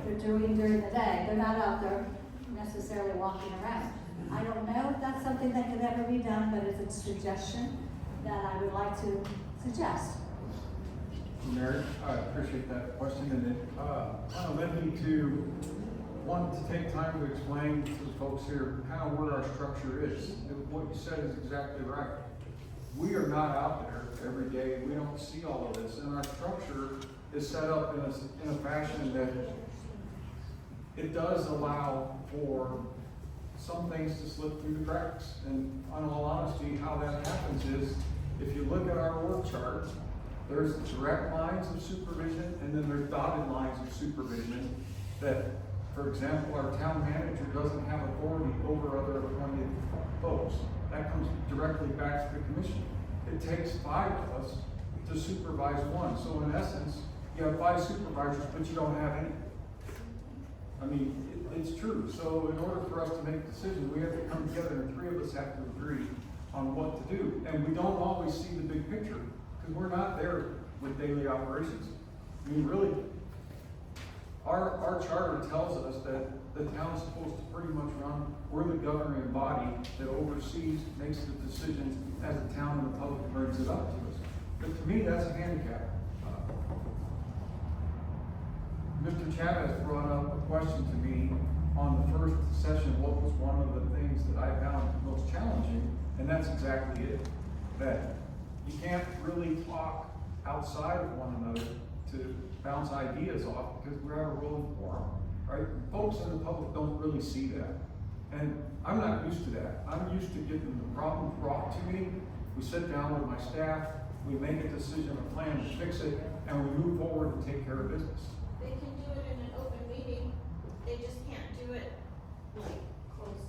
they're doing during the day. They're not out there necessarily walking around. I don't know if that's something that could ever be done, but it's a suggestion that I would like to suggest. Mayor, I appreciate that question, and it kind of led me to want to take time to explain to the folks here kind of what our structure is. What you said is exactly right. We are not out there every day. We don't see all of this, and our structure is set up in a fashion that it does allow for some things to slip through the cracks. And in all honesty, how that happens is, if you look at our org chart, there's direct lines of supervision, and then there's dotted lines of supervision that For example, our town manager doesn't have authority over other appointed folks. That comes directly back to the commission. It takes 5 of us to supervise one. So in essence, you have 5 supervisors, but you don't have any. I mean, it's true. So in order for us to make decisions, we have to come together and 3 of us have to agree on what to do. And we don't always see the big picture because we're not there with daily operations. I mean, really, our charter tells us that the town's supposed to pretty much run, we're the governing body that oversees, makes the decisions as a town, and the public brings it up to us. But to me, that's a handicap. Mr. Chavez brought up a question to me on the first session, what was one of the things that I found most challenging, and that's exactly it. That you can't really talk outside of one another to bounce ideas off because we're at a rolling forum, right? Folks in the public don't really see that. And I'm not used to that. I'm used to getting the problem brought to me. We sit down with my staff, we make a decision, a plan to fix it, and we move forward and take care of business. They can do it in an open meeting, they just can't do it like close,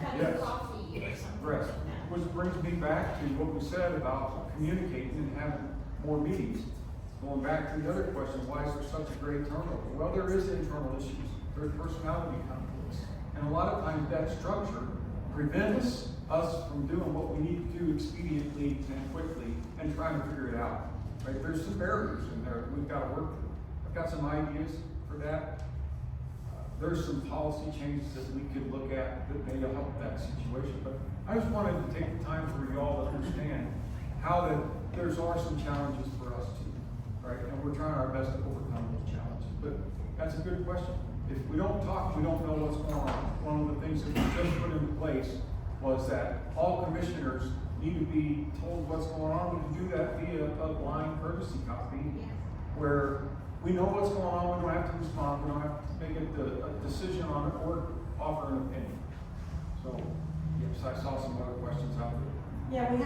cutting Yes. coffee or something Right. like that. Which brings me back to what we said about communicating and having more meetings. Going back to the other question, why is there such a great turnover? Well, there is internal issues. There's personality conflicts. And a lot of times that structure prevents us from doing what we need to do expediently and quickly and trying to figure it out. Right? There's some barriers in there that we've got to work through. I've got some ideas for that. There's some policy changes that we could look at that may help that situation. But I just wanted to take the time for y'all to understand how that there are some challenges for us too. Right? And we're trying our best to overcome those challenges. But that's a good question. If we don't talk, we don't know what's going on. One of the things that we just put into place was that all commissioners need to be told what's going on. We can do that via a blind courtesy copy where we know what's going on. We don't have to respond. We don't have to make a decision on it or offer an opinion. So, yes, I saw some other questions out there. Yeah, we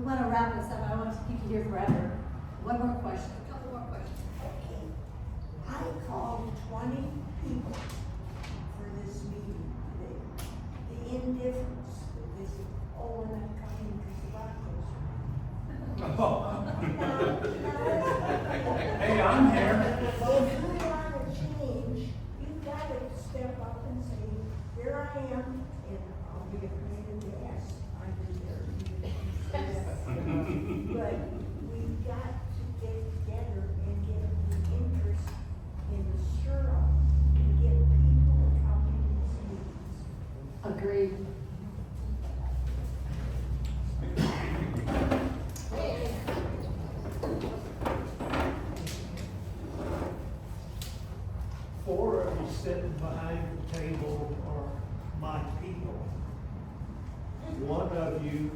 want to wrap this up. I don't want to keep you here forever. One more question, a couple more questions. Okay. I called 20 people for this meeting today. The indifference that this, oh, we're not coming because the rock Hey, I'm here. Well, if you want to change, you've got to step up and say, here I am, and I'll be a pain in the ass. I do there, even if you say that. But we've got to get together and get the interest in the SURA and get people to come to these meetings. Agreed. Four of you sitting behind the table are my people. One of you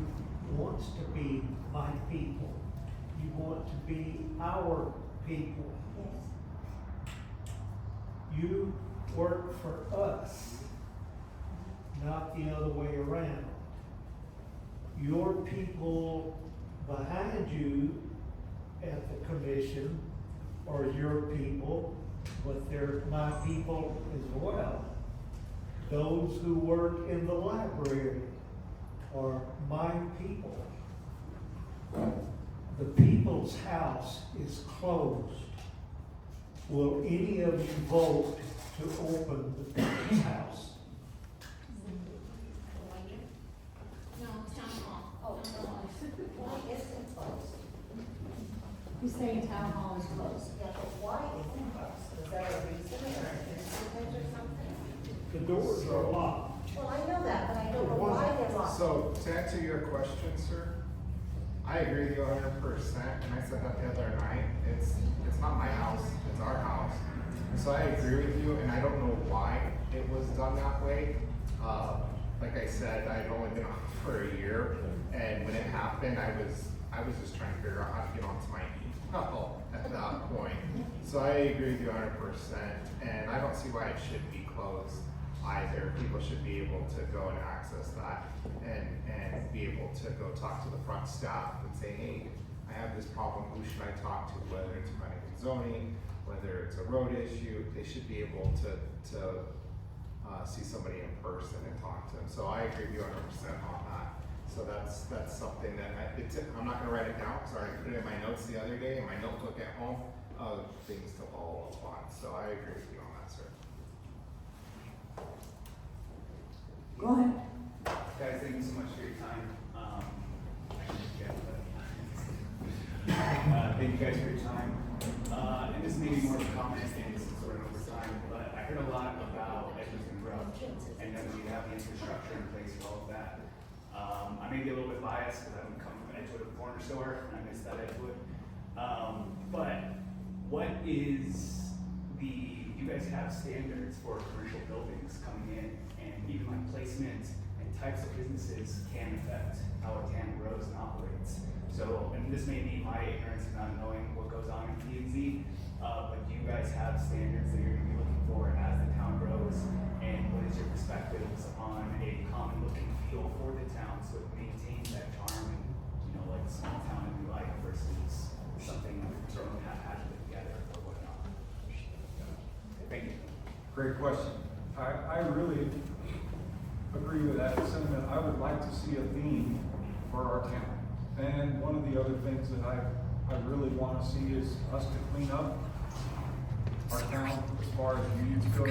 wants to be my people. You want to be our people. Yes. You work for us, not the other way around. Your people behind you at the commission are your people, but they're my people as well. Those who work in the library are my people. The people's house is closed. Will any of you vote to open the people's house? No, town hall. Oh, why isn't it closed? He's saying town hall is closed. Yeah, but why isn't it closed? Is there a reason or an incident or something? The doors are locked. Well, I know that, but I don't know why they're locked. So, to answer your question, sir, I agree with you 100%, and I said that the other night. It's not my house, it's our house. So I agree with you, and I don't know why it was done that way. Like I said, I've only been on for a year, and when it happened, I was just trying to figure out how to get onto my email at that point. So I agree with you 100%, and I don't see why it should be closed either. People should be able to go and access that and be able to go talk to the front staff and say, hey, I have this problem, who should I talk to? Whether it's planning and zoning, whether it's a road issue, they should be able to see somebody in person and talk to them. So I agree with you 100% on that. So that's something that I'm not gonna write it down, because I already put it in my notes the other day, in my notebook at home, things to follow up on. So I agree with you on that, sir. Go ahead. Guys, thank you so much for your time. Thank you guys for your time. And this may be more of a comment and some sort of overtime, but I heard a lot about Edgewood and growth, and that we have the infrastructure in place for all of that. I may be a little bit biased because I'm coming from Edgewood, a corner store, and I miss that Edgewood. But what is you guys have standards for commercial buildings coming in, and even like placement and types of businesses can affect how a town grows and operates. So, and this may be my ignorance of not knowing what goes on in P&Z, but do you guys have standards that you're gonna be looking for as the town grows? And what is your perspectives on a common look and feel for the town so it maintains that charm and, like the small town that we like versus something thrown haphazardly together or whatnot? Thank you. Great question. I really agree with that sentiment. I would like to see a theme for our town. And one of the other things that I really want to see is us to clean up our town as far as weeds go,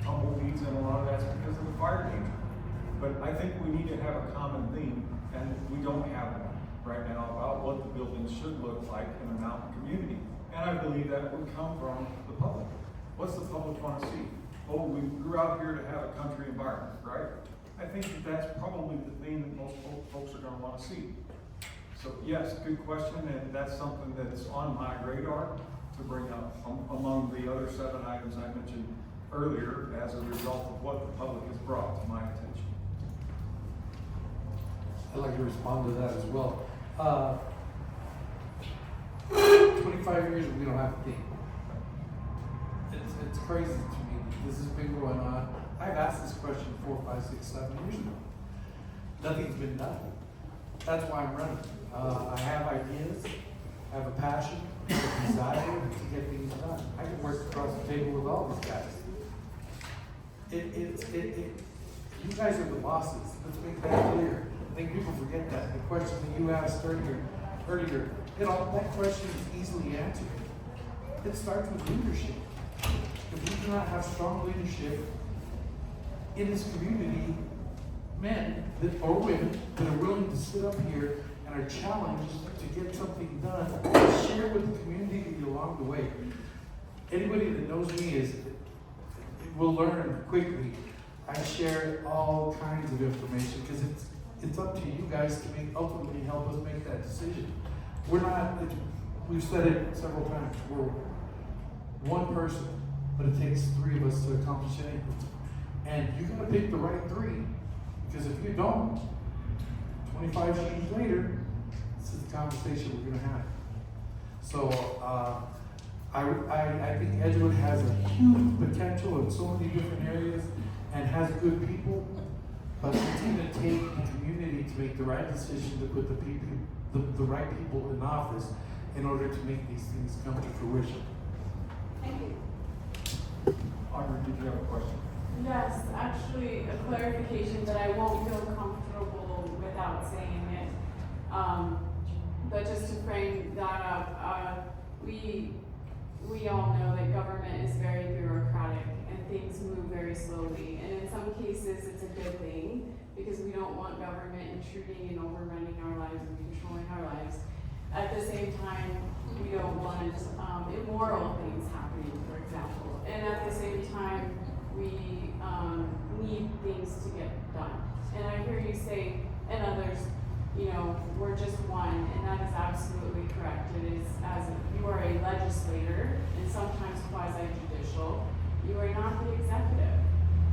tumbleweeds, and a lot of that's because of the fire danger. But I think we need to have a common theme, and we don't have one right now about what the buildings should look like in a mountain community. And I believe that would come from the public. What's the public want to see? Oh, we grew out here to have a country environment, right? I think that's probably the thing that most folks are going to want to see. So yes, good question, and that's something that's on my radar to bring up among the other 7 items I mentioned earlier as a result of what the public has brought to my attention. I'd like to respond to that as well. 25 years we don't have a thing. It's crazy to me. This has been going on. I've asked this question 4, 5, 6, 7 years ago. Nothing's been done. That's why I'm running. I have ideas, I have a passion, a desire to get things done. I can work across the table with all these guys. You guys are the bosses. Let's make that clear. I think people forget that. The question that you asked earlier, that question is easily answered. It starts with leadership. If we do not have strong leadership in this community, men or women that are willing to sit up here and are challenged to get something done, share with the community along the way. Anybody that knows me will learn quickly. I share all kinds of information because it's up to you guys to ultimately help us make that decision. We've said it several times, we're one person, but it takes 3 of us to accomplish anything. And you gotta pick the right 3, because if you don't, 25 years later, this is the conversation we're gonna have. So I think Edgewood has a huge potential in so many different areas and has good people, but it's going to take the community to make the right decision to put the right people in office in order to make these things come to fruition. Thank you. Audrey, did you have a question? Yes, actually, a clarification that I won't feel comfortable without saying it. But just to frame that up, we all know that government is very bureaucratic and things move very slowly. And in some cases, it's a good thing because we don't want government intruding and overrunning our lives and controlling our lives. At the same time, we don't want immoral things happening, for example. And at the same time, we need things to get done. And I hear you say, and others, we're just one, and that is absolutely correct. It is, as you are a legislator, and sometimes quasi-judicial, you are not the executive.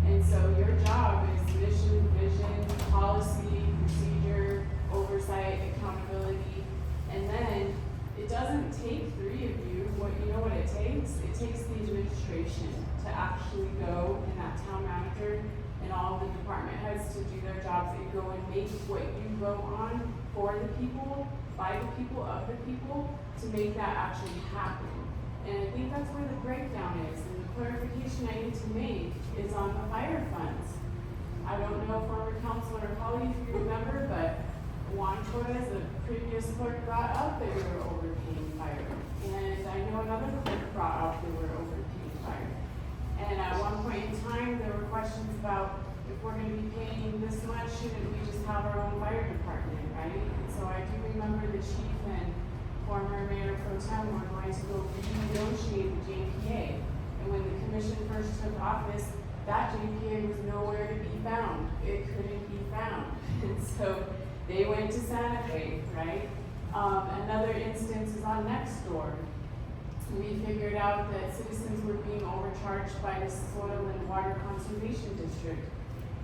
And so your job is mission, vision, policy, procedure, oversight, accountability, and then it doesn't take 3 of you. You know what it takes? It takes the administration to actually go, and that town manager and all the department heads to do their jobs and go and make what you vote on for the people, by the people, of the people, to make that actually happen. And I think that's where the breakdown is. And the clarification I need to make is on the fire funds. I don't know, former councilor Holly, if you remember, but Juan Torres, the previous clerk, brought up that we were overpaying fire. And I know another clerk brought up that we're overpaying fire. And at one point in time, there were questions about if we're gonna be paying this much, shouldn't we just have our own fire department, right? And so I do remember the chief and former mayor pro tem were going to go renegotiate the JPA. And when the commission first took office, that JPA was nowhere to be found. It couldn't be found. And so they went to Santa Fe, right? Another instance is on Nextdoor. We figured out that citizens were being overcharged by the Soil and Water Conservation District.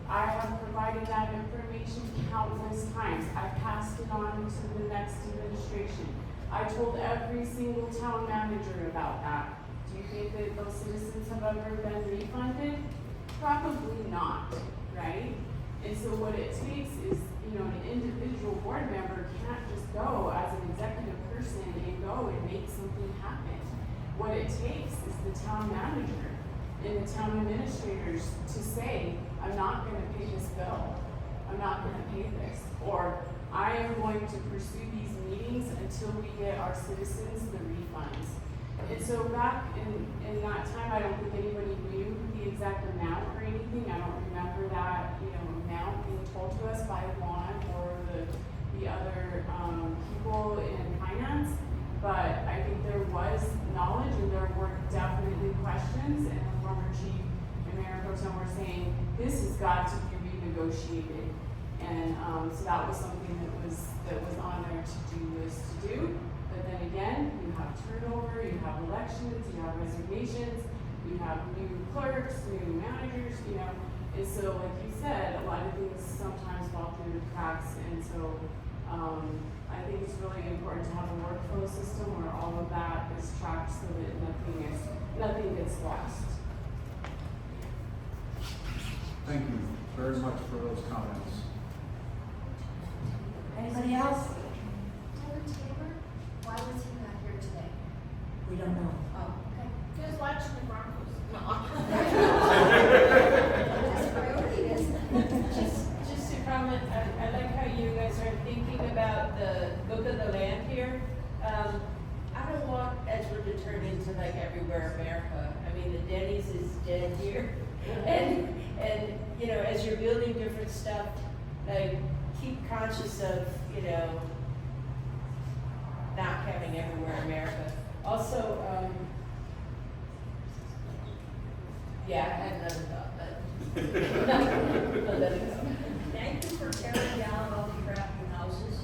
I have provided that information countless times. I passed it on to the next administration. I told every single town manager about that. Do you think that those citizens have ever been refunded? Probably not, right? And so what it takes is, you know, an individual board member can't just go as an executive person and go and make something happen. What it takes is the town manager and the town administrators to say, I'm not gonna pay this bill. I'm not gonna pay this. Or I am going to pursue these meetings until we get our citizens the refunds. And so back in that time, I don't think anybody knew the exact amount or anything. I don't remember that, you know, amount being told to us by Juan or the other people in finance. But I think there was knowledge and there were definitely questions, and the former chief and Mayor Pro Tem were saying, this has got to be renegotiated. And so that was something that was on their to-do list to do. But then again, you have turnover, you have elections, you have resignations, you have new clerks, new managers, you know. And so, like you said, a lot of things sometimes fall through the cracks. And so I think it's really important to have a workflow system where all of that is tracked so that nothing gets lost. Thank you very much for those comments. Anybody else? Taylor, why was he not here today? We don't know. Oh, okay. He was watching the Broncos. That's priority, isn't it? Just to comment, I like how you guys are thinking about the book of the land here. I don't want Edgewood to turn into like everywhere America. I mean, the Denny's is dead here. And you know, as you're building different stuff, like keep conscious of, you know, not having everywhere America. Also, yeah, I had another thought, but I'll let it go. Thank you for tearing down all the crappy houses.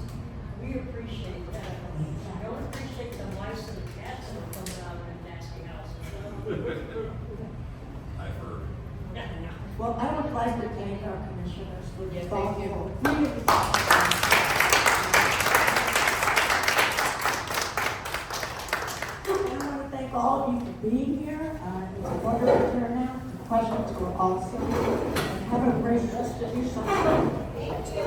We appreciate that. We don't appreciate the mice and the cats that are coming out of the nasty houses. I've heard. Well, I would like to thank our commissioners for Yeah, this thank you. thoughtful, really thoughtful. I want to thank all of you for being here. It's a wonderful turnout. The questions were awesome. And have a great rest of your summer. Thank you.